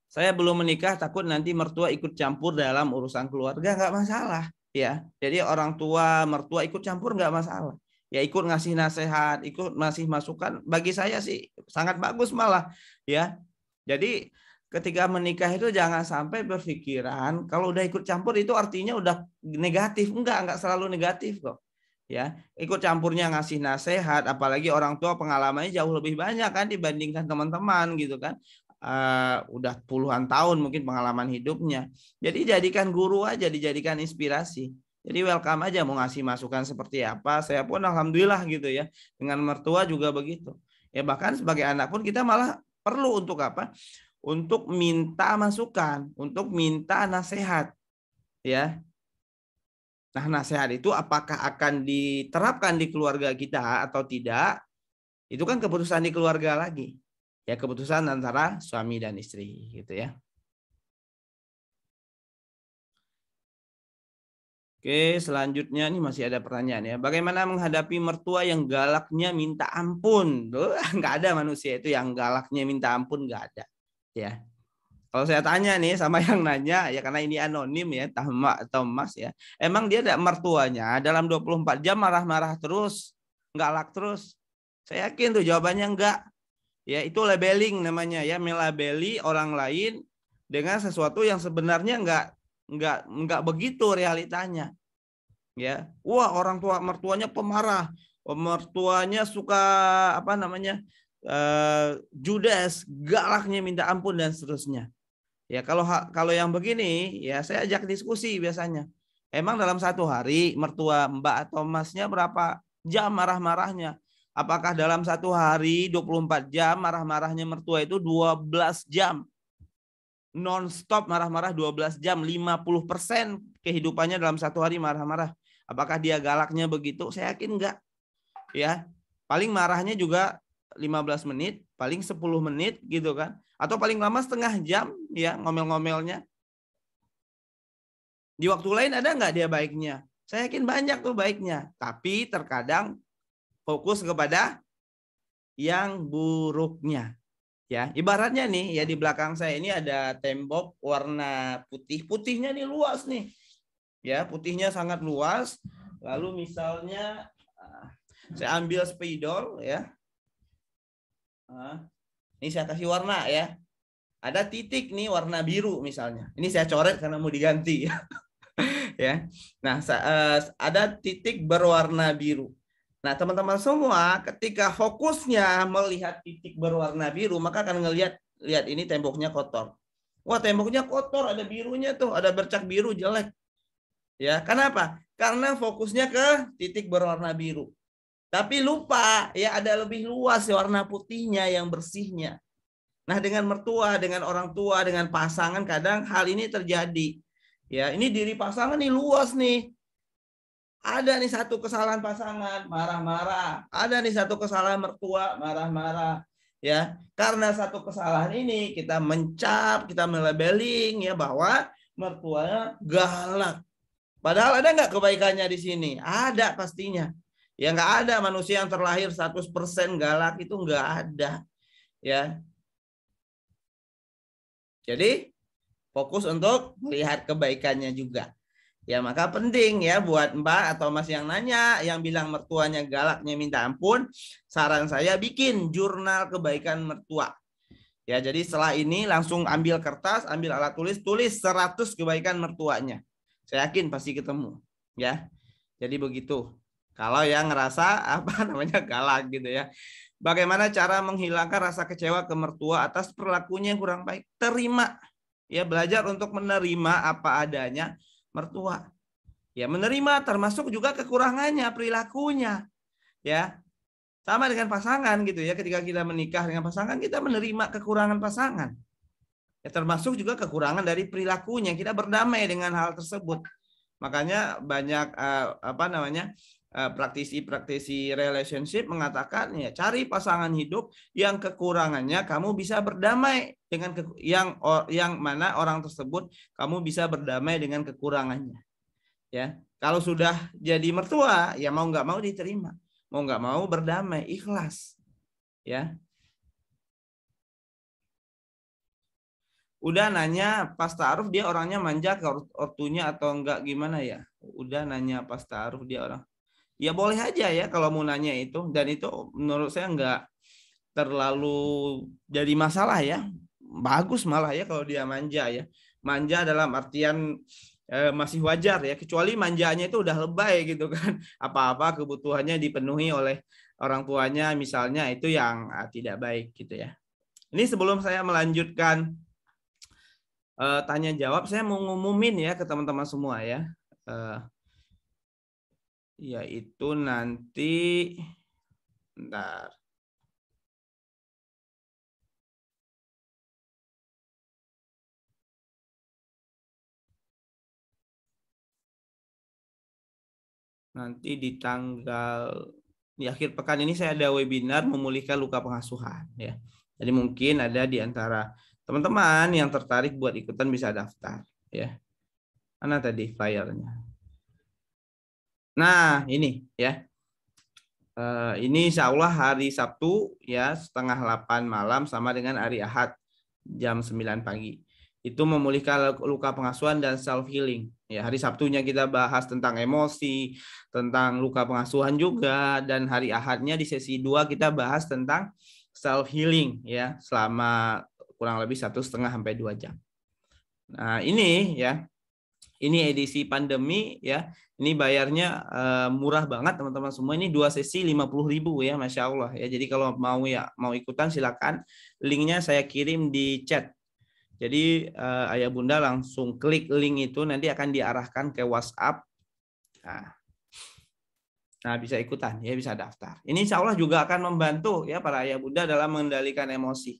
Saya belum menikah, takut nanti mertua ikut campur dalam urusan keluarga, nggak masalah, ya. Jadi orang tua mertua ikut campur nggak masalah. Ya, ikut ngasih nasihat, ikut ngasih masukan, bagi saya sih sangat bagus malah, ya. Jadi ketika menikah itu jangan sampai berpikiran kalau udah ikut campur itu artinya udah negatif. Enggak selalu negatif kok. Ya, ikut campurnya ngasih nasihat, apalagi orang tua pengalamannya jauh lebih banyak kan dibandingkan teman-teman gitu kan. Udah puluhan tahun mungkin pengalaman hidupnya. Jadi jadikan guru aja, dijadikan inspirasi. Jadi welcome aja mau ngasih masukan seperti apa. Saya pun alhamdulillah gitu ya. Dengan mertua juga begitu. Ya, bahkan sebagai anak pun kita malah perlu untuk apa? Untuk minta masukan, untuk minta nasihat. Ya. Nah, nasihat itu apakah akan diterapkan di keluarga kita atau tidak? Itu kan keputusan di keluarga lagi. Ya, keputusan antara suami dan istri gitu ya. Oke, selanjutnya nih masih ada pertanyaan ya. Bagaimana menghadapi mertua yang galaknya minta ampun? Loh, nggak ada manusia itu yang galaknya minta ampun, nggak ada. Ya. Kalau saya tanya nih sama yang nanya, ya karena ini anonim ya, Tahma atau Mas ya. Emang dia ada mertuanya dalam 24 jam marah-marah terus, galak terus? Saya yakin tuh jawabannya enggak. Ya, itu labeling namanya ya, melabeli orang lain dengan sesuatu yang sebenarnya enggak begitu realitanya. Ya, wah orang tua mertuanya pemarah, mertuanya suka judes, galaknya minta ampun dan seterusnya. Ya, kalau yang begini ya saya ajak diskusi biasanya. Emang dalam satu hari mertua Mbak atau Masnya berapa jam marah-marahnya? Apakah dalam satu hari 24 jam marah-marahnya mertua itu 12 jam? Non-stop marah-marah 12 jam, 50% kehidupannya dalam satu hari marah-marah. Apakah dia galaknya begitu? Saya yakin enggak. Ya. Paling marahnya juga 15 menit, paling 10 menit gitu kan. Atau paling lama setengah jam ya ngomel-ngomelnya. Di waktu lain ada nggak dia baiknya? Saya yakin banyak tuh baiknya. Tapi terkadang fokus kepada yang buruknya. Ya, ibaratnya nih ya di belakang saya ini ada tembok warna putih. Putihnya nih luas nih. Ya, putihnya sangat luas. Lalu misalnya saya ambil spidol ya. Ini saya kasih warna ya. Ada titik nih warna biru misalnya. Ini saya coret karena mau diganti ya. Nah, ada titik berwarna biru. Nah, teman-teman semua ketika fokusnya melihat titik berwarna biru, maka akan lihat ini temboknya kotor. Wah, temboknya kotor, ada birunya tuh, ada bercak biru jelek. Ya, kenapa? Karena fokusnya ke titik berwarna biru. Tapi lupa ya ada lebih luas ya warna putihnya yang bersihnya. Nah, dengan mertua, dengan orang tua, dengan pasangan kadang hal ini terjadi. Ya, ini diri pasangan nih luas nih. Ada nih satu kesalahan pasangan, marah-marah. Ada nih satu kesalahan mertua, marah-marah. Ya, karena satu kesalahan ini kita mencap, kita melabeling ya bahwa mertuanya galak. Padahal ada nggak kebaikannya di sini? Ada pastinya. Ya nggak ada manusia yang terlahir 100% galak itu nggak ada. Ya, jadi fokus untuk melihat kebaikannya juga. Ya maka penting ya buat Mbak atau Mas yang nanya, yang bilang mertuanya galaknya minta ampun, saran saya bikin jurnal kebaikan mertua. Ya jadi setelah ini langsung ambil kertas, ambil alat tulis, tulis 100 kebaikan mertuanya. Saya yakin pasti ketemu. Ya, jadi begitu. Kalau yang ngerasa apa namanya galak gitu ya. Bagaimana cara menghilangkan rasa kecewa ke mertua atas perilakunya yang kurang baik? Terima. Ya belajar untuk menerima apa adanya mertua. Ya menerima termasuk juga kekurangannya, perilakunya. Ya sama dengan pasangan gitu ya. Ketika kita menikah dengan pasangan, kita menerima kekurangan pasangan. Ya termasuk juga kekurangan dari perilakunya. Kita berdamai dengan hal tersebut. Makanya banyak praktisi relationship mengatakan ya cari pasangan hidup yang kekurangannya kamu bisa berdamai dengan yang mana orang tersebut kamu bisa berdamai dengan kekurangannya. Ya, kalau sudah jadi mertua ya mau nggak mau diterima, mau nggak mau berdamai, ikhlas. Ya. Udah nanya pas ta'aruf dia orangnya manja ke ortunya atau enggak gimana ya? Udah nanya pas ta'aruf dia orang. Ya boleh aja ya kalau mau nanya itu, dan itu menurut saya enggak terlalu jadi masalah ya. Bagus malah ya kalau dia manja ya. Manja dalam artian masih wajar ya, kecuali manjanya itu udah lebay gitu kan. Apa-apa kebutuhannya dipenuhi oleh orang tuanya misalnya, itu yang tidak baik gitu ya. Ini sebelum saya melanjutkan tanya jawab, saya mau ngumumin ya ke teman-teman semua ya. Yaitu nanti bentar. Nanti di akhir pekan ini saya ada webinar memulihkan luka pengasuhan ya. Jadi mungkin ada di antara teman-teman yang tertarik buat ikutan bisa daftar ya. Mana tadi flyernya? Nah, ini ya. Ini insya Allah hari Sabtu ya 7:30 malam sama dengan hari Ahad jam 9 pagi. Itu memulihkan luka pengasuhan dan self healing. Ya, hari Sabtunya kita bahas tentang emosi, tentang luka pengasuhan juga, dan hari Ahadnya di sesi 2 kita bahas tentang self healing ya selama kurang lebih 1,5 sampai 2 jam. Nah, ini ya. Ini edisi pandemi ya. Ini bayarnya murah banget teman-teman semua. Ini 2 sesi 50.000 ya, Masya Allah ya. Jadi kalau mau ikutan silakan. Linknya saya kirim di chat. Jadi ayah bunda langsung klik link itu, nanti akan diarahkan ke WhatsApp. Nah bisa ikutan ya, bisa daftar. Ini insya Allah juga akan membantu ya para ayah bunda dalam mengendalikan emosi,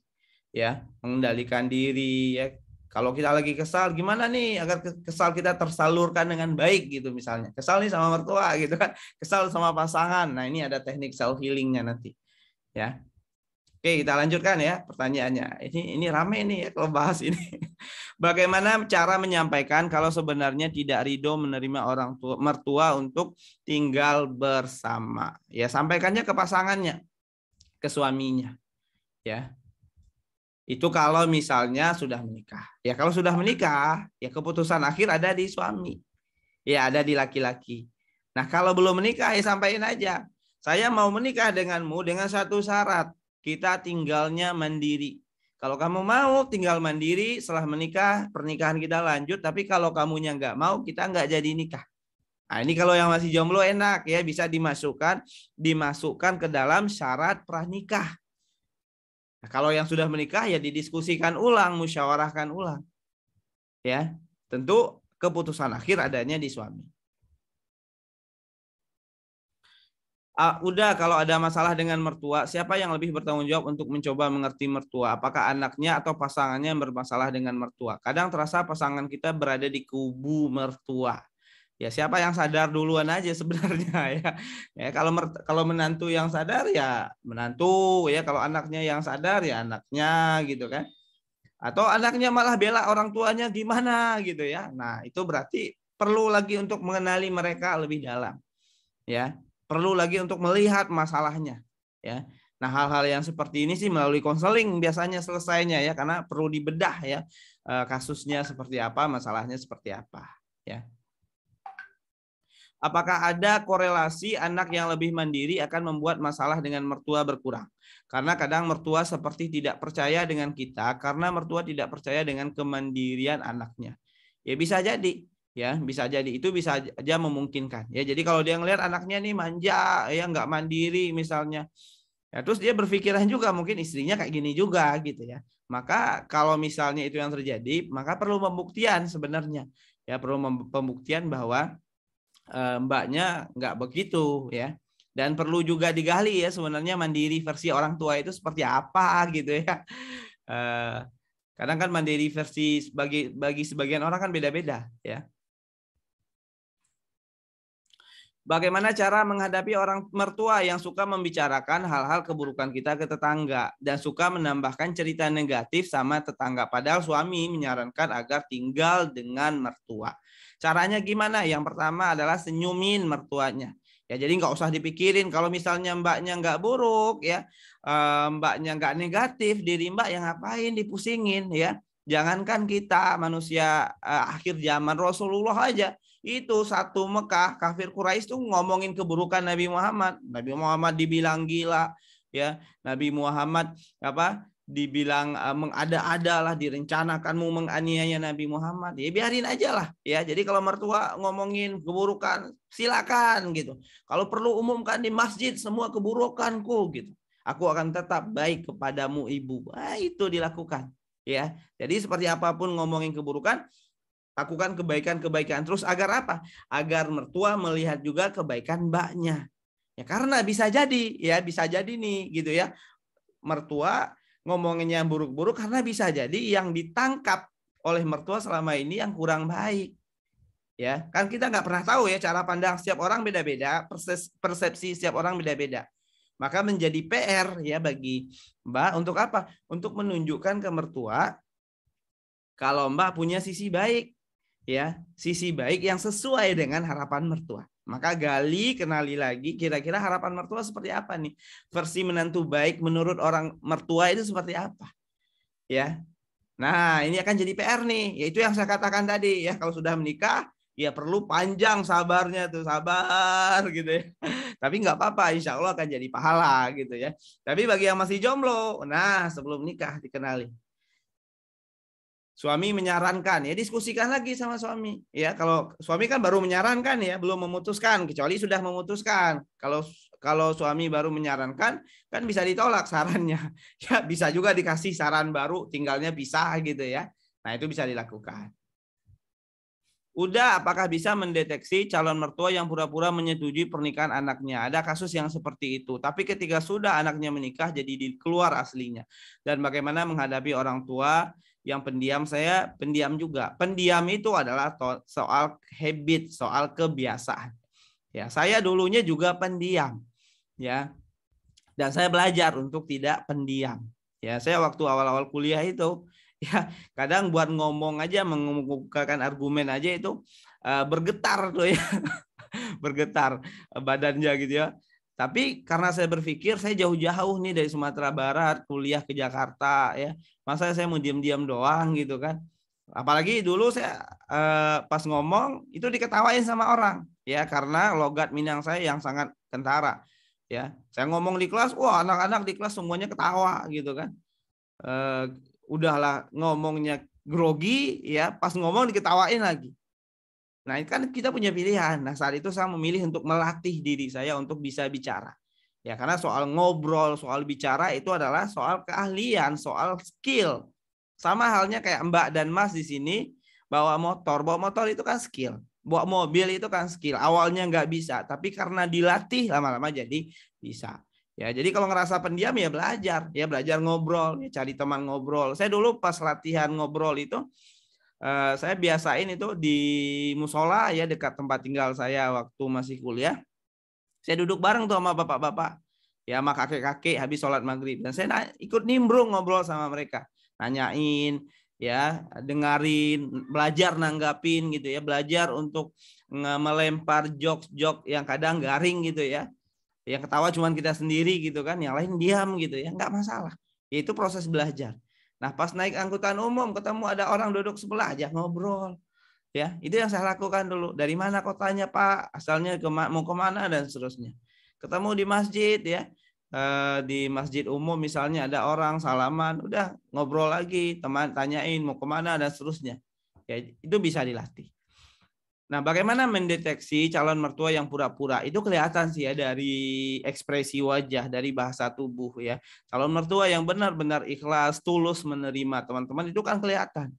ya, mengendalikan diri ya. Kalau kita lagi kesal, gimana nih agar kesal kita tersalurkan dengan baik gitu misalnya. Kesal nih sama mertua gitu kan, kesal sama pasangan. Nah ini ada teknik self healingnya nanti, ya. Oke, kita lanjutkan ya pertanyaannya. Ini rame nih ya kalau bahas ini. Bagaimana cara menyampaikan kalau sebenarnya tidak ridho menerima orang tua mertua untuk tinggal bersama? Ya, sampaikannya ke pasangannya, ke suaminya. Ya. Itu kalau misalnya sudah menikah. Ya, kalau sudah menikah, ya keputusan akhir ada di suami. Ya, ada di laki-laki. Nah, kalau belum menikah ya sampaikan aja. Saya mau menikah denganmu dengan satu syarat. Kita tinggalnya mandiri. Kalau kamu mau tinggal mandiri setelah menikah, pernikahan kita lanjut. Tapi kalau kamunya nggak mau, kita nggak jadi nikah. Nah, ini kalau yang masih jomblo enak ya, bisa dimasukkan ke dalam syarat pranikah. Nah, kalau yang sudah menikah ya didiskusikan ulang, musyawarahkan ulang. Ya, tentu keputusan akhir adanya di suami. Udah, kalau ada masalah dengan mertua, siapa yang lebih bertanggung jawab untuk mencoba mengerti mertua? Apakah anaknya atau pasangannya yang bermasalah dengan mertua? Kadang terasa pasangan kita berada di kubu mertua. Ya, siapa yang sadar duluan aja sebenarnya ya. Ya, kalau menantu yang sadar ya menantu ya, kalau anaknya yang sadar ya anaknya gitu kan. Atau anaknya malah bela orang tuanya gimana gitu ya. Nah, itu berarti perlu lagi untuk mengenali mereka lebih dalam. Ya, perlu lagi untuk melihat masalahnya ya. Nah, hal-hal yang seperti ini sih melalui konseling biasanya selesainya ya, karena perlu dibedah ya, kasusnya seperti apa, masalahnya seperti apa ya. Apakah ada korelasi anak yang lebih mandiri akan membuat masalah dengan mertua berkurang? Karena kadang mertua seperti tidak percaya dengan kita karena mertua tidak percaya dengan kemandirian anaknya. Ya bisa jadi, ya bisa jadi, itu bisa aja memungkinkan. Ya, jadi kalau dia ngelihat anaknya nih manja, ya nggak mandiri misalnya, ya terus dia berpikiran juga mungkin istrinya kayak gini juga gitu ya. Maka kalau misalnya itu yang terjadi, maka perlu pembuktian sebenarnya. Ya perlu pembuktian bahwa mbaknya nggak begitu ya, dan perlu juga digali ya sebenarnya mandiri versi orang tua itu seperti apa gitu ya. Eh, Kadang kan mandiri versi bagi sebagian orang kan beda-beda ya. Bagaimana cara menghadapi orang mertua yang suka membicarakan hal-hal keburukan kita ke tetangga dan suka menambahkan cerita negatif sama tetangga, padahal suami menyarankan agar tinggal dengan mertua. Caranya gimana? Yang pertama adalah senyumin mertuanya. Ya, jadi nggak usah dipikirin kalau misalnya mbaknya nggak buruk ya, mbaknya nggak negatif, diri mbak yang ngapain dipusingin ya. Jangankan kita manusia akhir zaman, Rasulullah aja itu satu Mekah kafir Quraisy tuh ngomongin keburukan Nabi Muhammad. Nabi Muhammad dibilang gila ya, Nabi Muhammad dibilang mengada-ada lah, direncanakanmu menganiaya Nabi Muhammad. Ya biarin aja lah ya. Jadi kalau mertua ngomongin keburukan silakan gitu. Kalau perlu umumkan di masjid semua keburukanku gitu. Aku akan tetap baik kepadamu ibu. Nah, itu dilakukan ya. Jadi seperti apapun ngomongin keburukan, lakukan kebaikan-kebaikan terus, agar apa? Agar mertua melihat juga kebaikan mbaknya. Ya karena bisa jadi nih gitu ya. Mertua ngomonginnya yang buruk-buruk karena bisa jadi yang ditangkap oleh mertua selama ini yang kurang baik. Ya, kan kita nggak pernah tahu ya, cara pandang setiap orang beda-beda, persepsi setiap orang beda-beda. Maka menjadi PR ya bagi Mbak untuk apa? Untuk menunjukkan ke mertua kalau Mbak punya sisi baik. Ya, sisi baik yang sesuai dengan harapan mertua. Maka gali, kenali lagi kira-kira harapan mertua seperti apa nih? Versi menantu baik menurut orang mertua itu seperti apa? Ya. Nah, ini akan jadi PR nih. Yaitu yang saya katakan tadi ya, kalau sudah menikah ya perlu panjang sabarnya tuh, sabar gitu ya. Tapi nggak apa-apa, insya Allah akan jadi pahala gitu ya. Tapi bagi yang masih jomblo, nah sebelum nikah dikenali. Suami menyarankan, ya diskusikan lagi sama suami. Ya, kalau suami kan baru menyarankan ya, belum memutuskan, kecuali sudah memutuskan. Kalau suami baru menyarankan, kan bisa ditolak sarannya. Ya, bisa juga dikasih saran baru, tinggalnya pisah gitu ya. Nah, itu bisa dilakukan. Udah, apakah bisa mendeteksi calon mertua yang pura-pura menyetujui pernikahan anaknya? Ada kasus yang seperti itu. Tapi ketika sudah anaknya menikah, jadi keluar aslinya. Dan bagaimana menghadapi orang tua yang pendiam? Saya pendiam juga. Pendiam itu adalah soal habit, soal kebiasaan. Ya, saya dulunya juga pendiam. Ya, dan saya belajar untuk tidak pendiam. Ya, saya waktu awal-awal kuliah itu ya kadang buat ngomong aja, mengemukakan argumen aja itu bergetar tuh ya. Bergetar badannya gitu ya. Tapi karena saya berpikir saya jauh-jauh nih dari Sumatera Barat kuliah ke Jakarta ya, masa saya mau diam-diam doang gitu kan. Apalagi dulu saya pas ngomong itu diketawain sama orang ya, karena logat Minang saya yang sangat kentara ya. Saya ngomong di kelas, wah anak-anak di kelas semuanya ketawa gitu kan. Udahlah ngomongnya grogi ya, pas ngomong diketawain lagi. Nah, kan kita punya pilihan. Nah, saat itu saya memilih untuk melatih diri saya untuk bisa bicara. Ya, karena soal ngobrol, soal bicara itu adalah soal keahlian, soal skill. Sama halnya kayak Mbak dan Mas di sini, Bawa motor itu kan skill. Bawa mobil itu kan skill. Awalnya nggak bisa, tapi karena dilatih lama-lama jadi bisa. Ya, jadi kalau ngerasa pendiam ya belajar ngobrol, ya cari teman ngobrol. Saya dulu pas latihan ngobrol itu saya biasain itu di musola ya dekat tempat tinggal saya waktu masih kuliah. Saya duduk bareng tuh sama bapak-bapak, ya sama kakek-kakek habis sholat maghrib. Dan saya ikut nimbrung ngobrol sama mereka, nanyain, ya dengerin, belajar nanggapin gitu ya, belajar untuk melempar jokes-jokes yang kadang garing gitu ya. Yang ketawa cuma kita sendiri gitu kan, yang lain diam gitu ya, nggak masalah. Itu proses belajar. Nah pas naik angkutan umum ketemu ada orang duduk sebelah aja ngobrol. Ya, itu yang saya lakukan dulu. Dari mana kotanya Pak? Asalnya mau kemana dan seterusnya. Ketemu di masjid ya, di masjid umum misalnya ada orang salaman, udah ngobrol lagi, teman tanyain mau kemana dan seterusnya. Ya, itu bisa dilatih. Nah, bagaimana mendeteksi calon mertua yang pura-pura? Itu kelihatan sih ya dari ekspresi wajah, dari bahasa tubuh ya. Calon mertua yang benar-benar ikhlas, tulus menerima teman-teman itu kan kelihatan.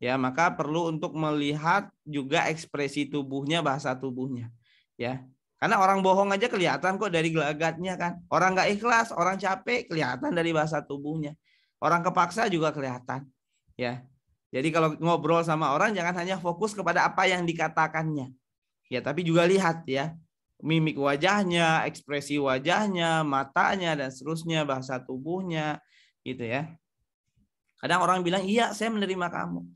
Ya, maka perlu untuk melihat juga ekspresi tubuhnya, bahasa tubuhnya. Ya. Karena orang bohong aja kelihatan kok dari gelagatnya kan. Orang nggak ikhlas, orang capek kelihatan dari bahasa tubuhnya. Orang kepaksa juga kelihatan. Ya. Jadi kalau ngobrol sama orang jangan hanya fokus kepada apa yang dikatakannya. Ya, tapi juga lihat ya mimik wajahnya, ekspresi wajahnya, matanya dan seterusnya, bahasa tubuhnya gitu ya. Kadang orang bilang, "Iya, saya menerima kamu."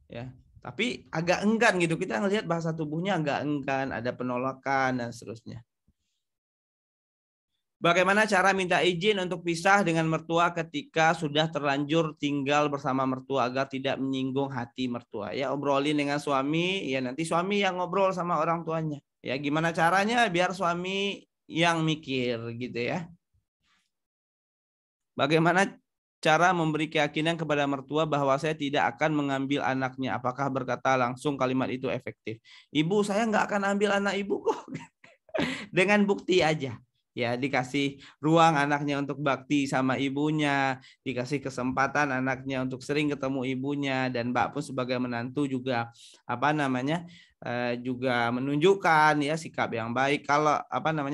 Ya, tapi agak enggan gitu. Kita ngelihat bahasa tubuhnya agak enggan, ada penolakan dan seterusnya. Bagaimana cara minta izin untuk pisah dengan mertua ketika sudah terlanjur tinggal bersama mertua agar tidak menyinggung hati mertua? Ya, obrolin dengan suami, ya nanti suami yang ngobrol sama orang tuanya. Ya, gimana caranya biar suami yang mikir gitu ya. Bagaimana cara memberi keyakinan kepada mertua bahwa saya tidak akan mengambil anaknya? Apakah berkata langsung kalimat itu efektif? Ibu, saya nggak akan ambil anak ibu kok. Dengan bukti aja. Ya, dikasih ruang anaknya untuk bakti sama ibunya, dikasih kesempatan anaknya untuk sering ketemu ibunya, dan Mbak pun sebagai menantu juga juga menunjukkan ya sikap yang baik, kalau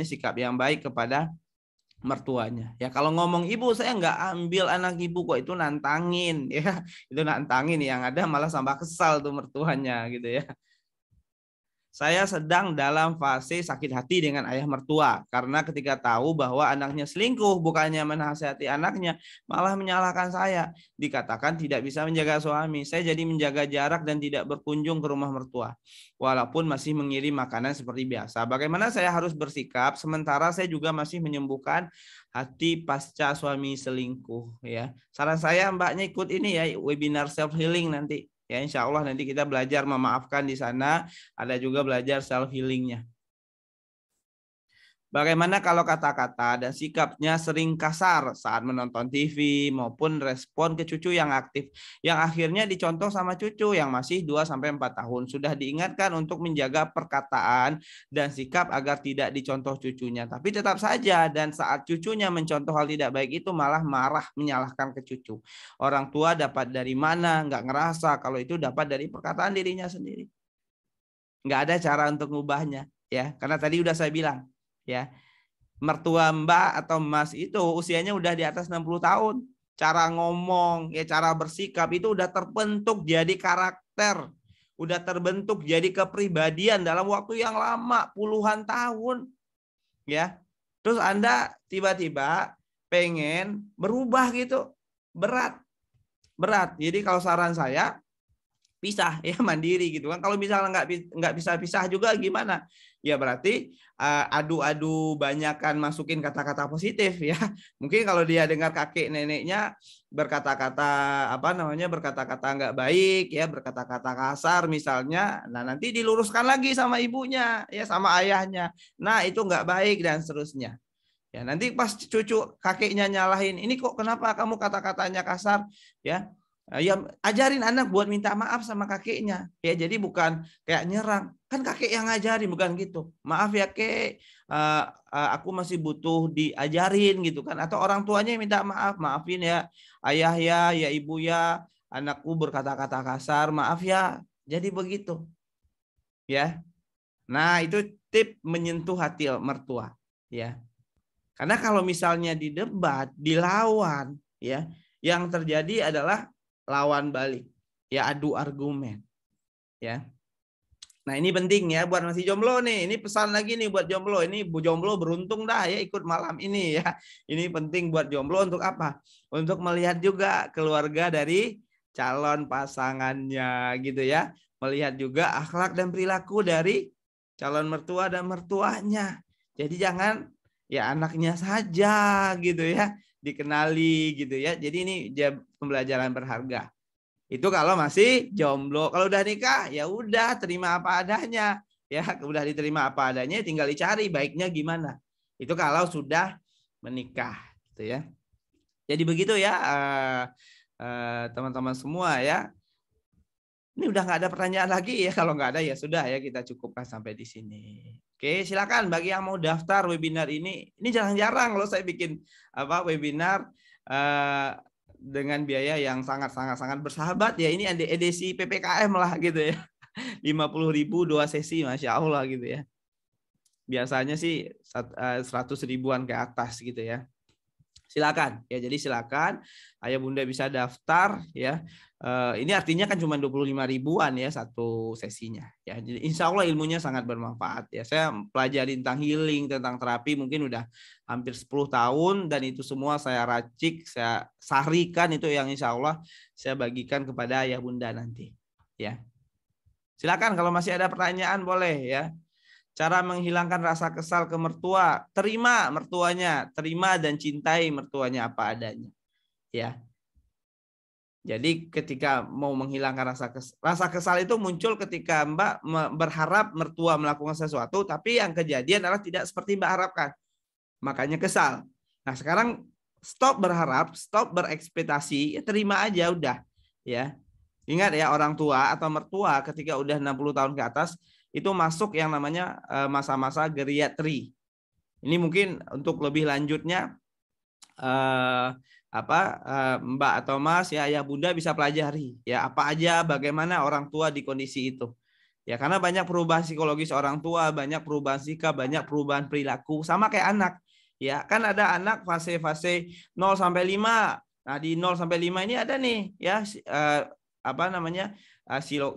sikap yang baik kepada mertuanya. Ya kalau ngomong ibu saya nggak ambil anak ibu kok, itu nantangin ya, itu nantangin, yang ada malah tambah kesal tuh mertuanya gitu ya. Saya sedang dalam fase sakit hati dengan ayah mertua karena ketika tahu bahwa anaknya selingkuh, bukannya menasihati anaknya, malah menyalahkan saya. Dikatakan tidak bisa menjaga suami. Saya jadi menjaga jarak dan tidak berkunjung ke rumah mertua. Walaupun masih mengirim makanan seperti biasa. Bagaimana saya harus bersikap sementara saya juga masih menyembuhkan hati pasca suami selingkuh ya. Saran saya Mbaknya ikut ini ya, webinar self healing nanti. Ya, insya Allah nanti kita belajar memaafkan di sana, ada juga belajar self healingnya. Bagaimana kalau kata-kata dan sikapnya sering kasar saat menonton TV maupun respon ke cucu yang aktif, yang akhirnya dicontoh sama cucu yang masih 2-4 tahun. Sudah diingatkan untuk menjaga perkataan dan sikap agar tidak dicontoh cucunya. Tapi tetap saja, dan saat cucunya mencontoh hal tidak baik itu malah marah menyalahkan ke cucu. Orang tua dapat dari mana? Nggak ngerasa kalau itu dapat dari perkataan dirinya sendiri. Nggak ada cara untuk mengubahnya. Ya, karena tadi udah saya bilang. Ya, mertua Mbak atau Mas itu usianya udah di atas 60 tahun. Cara ngomong, ya cara bersikap itu udah terbentuk jadi karakter. Udah terbentuk jadi kepribadian dalam waktu yang lama, puluhan tahun. Ya. Terus Anda tiba-tiba pengen berubah gitu. Berat. Berat. Jadi kalau saran saya pisah ya, mandiri gitu kan. Kalau misalnya nggak bisa pisah juga gimana? Ya berarti adu-adu banyakan masukin kata-kata positif ya. Mungkin kalau dia dengar kakek neneknya berkata-kata nggak baik ya, berkata-kata kasar misalnya, nah nanti diluruskan lagi sama ibunya ya, sama ayahnya. Nah itu nggak baik dan seterusnya. Ya nanti pas cucu kakeknya nyalahin, ini kok kenapa kamu kata-katanya kasar ya? Ya ajarin anak buat minta maaf sama kakeknya ya, jadi bukan kayak nyerang, kan kakek yang ngajarin, bukan gitu. Maaf ya kek, aku masih butuh diajarin gitu kan, atau orang tuanya minta maaf, maafin ya ayah ya ibu ya, anakku berkata-kata kasar, maaf ya Jadi begitu. Ya. Nah, itu tip menyentuh hati mertua, ya. Karena kalau misalnya di debat, dilawan, ya, yang terjadi adalah lawan balik, ya, adu argumen, ya. Nah, ini penting ya buat masih jomblo nih. Ini pesan lagi nih buat jomblo. Ini Bu jomblo beruntung dah ya ikut malam ini ya. Ini penting buat jomblo untuk apa? Untuk melihat juga keluarga dari calon pasangannya gitu ya. Melihat juga akhlak dan perilaku dari calon mertua dan mertuanya. Jadi jangan ya anaknya saja gitu ya dikenali gitu ya. Jadi ini pembelajaran berharga. Itu kalau masih jomblo. Kalau udah nikah ya udah terima apa adanya. Ya, udah diterima apa adanya tinggal dicari baiknya gimana. Itu kalau sudah menikah gitu ya. Jadi begitu ya teman-teman semua ya. Ini udah nggak ada pertanyaan lagi ya. Kalau nggak ada ya sudah ya kita cukupkan sampai di sini. Oke, silakan bagi yang mau daftar webinar ini. Ini jarang-jarang loh saya bikin webinar dengan biaya yang sangat bersahabat ya. Ini edisi PPKM lah gitu ya. 50.000 2 sesi, Masya Allah gitu ya. Biasanya sih 100 ribuan ke atas gitu ya. Silakan ya, jadi silakan ayah bunda bisa daftar ya. Ini artinya kan cuma 25 ribuan ya satu sesinya ya. Jadi insya Allah ilmunya sangat bermanfaat ya. Saya pelajari tentang healing, tentang terapi mungkin udah hampir 10 tahun dan itu semua saya racik, saya sarikan itu yang insya Allah saya bagikan kepada ayah bunda nanti ya. Silakan kalau masih ada pertanyaan boleh ya. Cara menghilangkan rasa kesal ke mertua, terima mertuanya, terima dan cintai mertuanya apa adanya. Ya. Jadi ketika mau menghilangkan rasa kesal itu muncul ketika Mbak berharap mertua melakukan sesuatu, tapi yang kejadian adalah tidak seperti Mbak harapkan. Makanya kesal. Nah, sekarang stop berharap, stop berekspektasi, ya terima aja udah. Ya. Ingat ya, orang tua atau mertua ketika udah 60 tahun ke atas itu masuk yang namanya masa-masa geriatri. Ini mungkin untuk lebih lanjutnya Mbak atau Mas ya ayah bunda bisa pelajari ya apa aja bagaimana orang tua di kondisi itu. Ya karena banyak perubahan psikologis orang tua, banyak perubahan sikap, banyak perubahan perilaku sama kayak anak. Ya, kan ada anak fase-fase 0 sampai 5. Nah, di 0 sampai 5 ini ada nih ya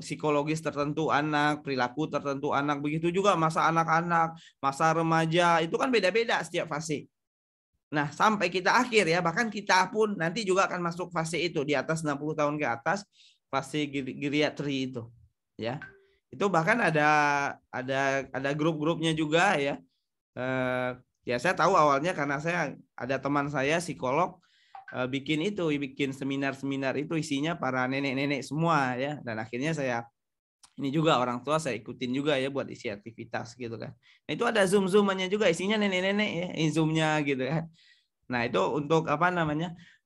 psikologis tertentu anak, perilaku tertentu anak, begitu juga masa anak-anak, masa remaja, itu kan beda-beda setiap fase. Nah, sampai kita akhir ya, bahkan kita pun nanti juga akan masuk fase itu di atas 60 tahun ke atas, fase geriatri itu. Ya. Itu bahkan ada grup-grupnya juga ya. Ya saya tahu awalnya karena saya ada teman saya psikolog bikin seminar-seminar itu isinya para nenek-nenek semua ya, dan akhirnya saya ini juga orang tua saya ikutin juga ya buat isi aktivitas gitu kan. Nah, itu ada zoom-zoomannya juga isinya nenek-nenek ya, zoomnya gitu kan. Nah itu untuk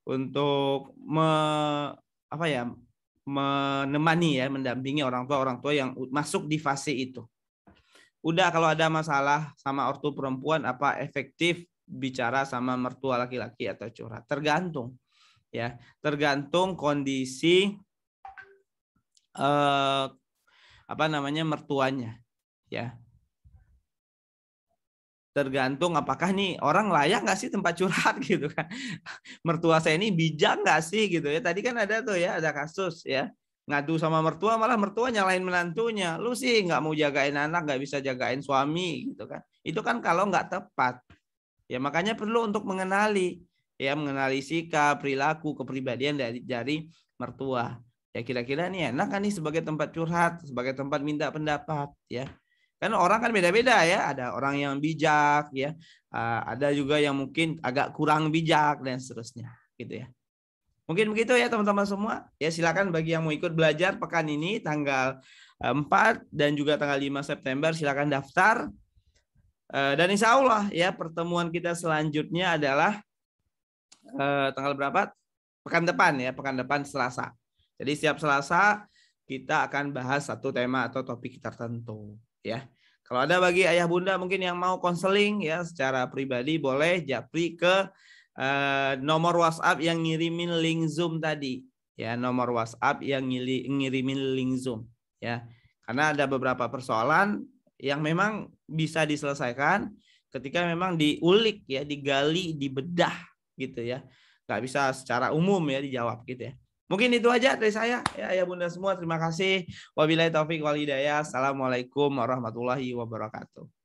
untuk menemani ya, mendampingi orang tua yang masuk di fase itu. Udah kalau ada masalah sama ortu perempuan apa efektif bicara sama mertua laki-laki atau curhat, tergantung ya, tergantung kondisi mertuanya ya, tergantung apakah nih orang layak nggak sih tempat curhat gitu kan, mertua saya ini bijak nggak sih gitu ya. Tadi kan ada tuh ya, ada kasus ya ngadu sama mertua, malah mertua nyalain menantunya, lu sih nggak mau jagain anak, nggak bisa jagain suami gitu kan. Itu kan kalau nggak tepat. Ya makanya perlu untuk mengenali sikap, perilaku, kepribadian dari mertua. Ya kira-kira nih enak kan nih sebagai tempat curhat, sebagai tempat minta pendapat ya. Kan orang kan beda-beda ya, ada orang yang bijak ya, ada juga yang mungkin agak kurang bijak dan seterusnya gitu ya. Mungkin begitu ya teman-teman semua. Ya silakan bagi yang mau ikut belajar pekan ini tanggal 4 dan juga tanggal 5 September silakan daftar. Dan insya Allah ya pertemuan kita selanjutnya adalah tanggal berapa? Pekan depan Selasa. Jadi setiap Selasa kita akan bahas satu tema atau topik tertentu ya. Kalau ada bagi ayah bunda mungkin yang mau konseling ya secara pribadi boleh japri ke nomor WhatsApp yang ngirimin link Zoom tadi ya, nomor WhatsApp yang ngirimin link Zoom ya. Karena ada beberapa persoalan yang memang bisa diselesaikan ketika memang diulik ya, digali, dibedah gitu ya. Nggak bisa secara umum ya dijawab gitu ya. Mungkin itu aja dari saya ya, ayah bunda semua. Terima kasih. Wabillahi taufik wal hidayah. Assalamualaikum warahmatullahi wabarakatuh.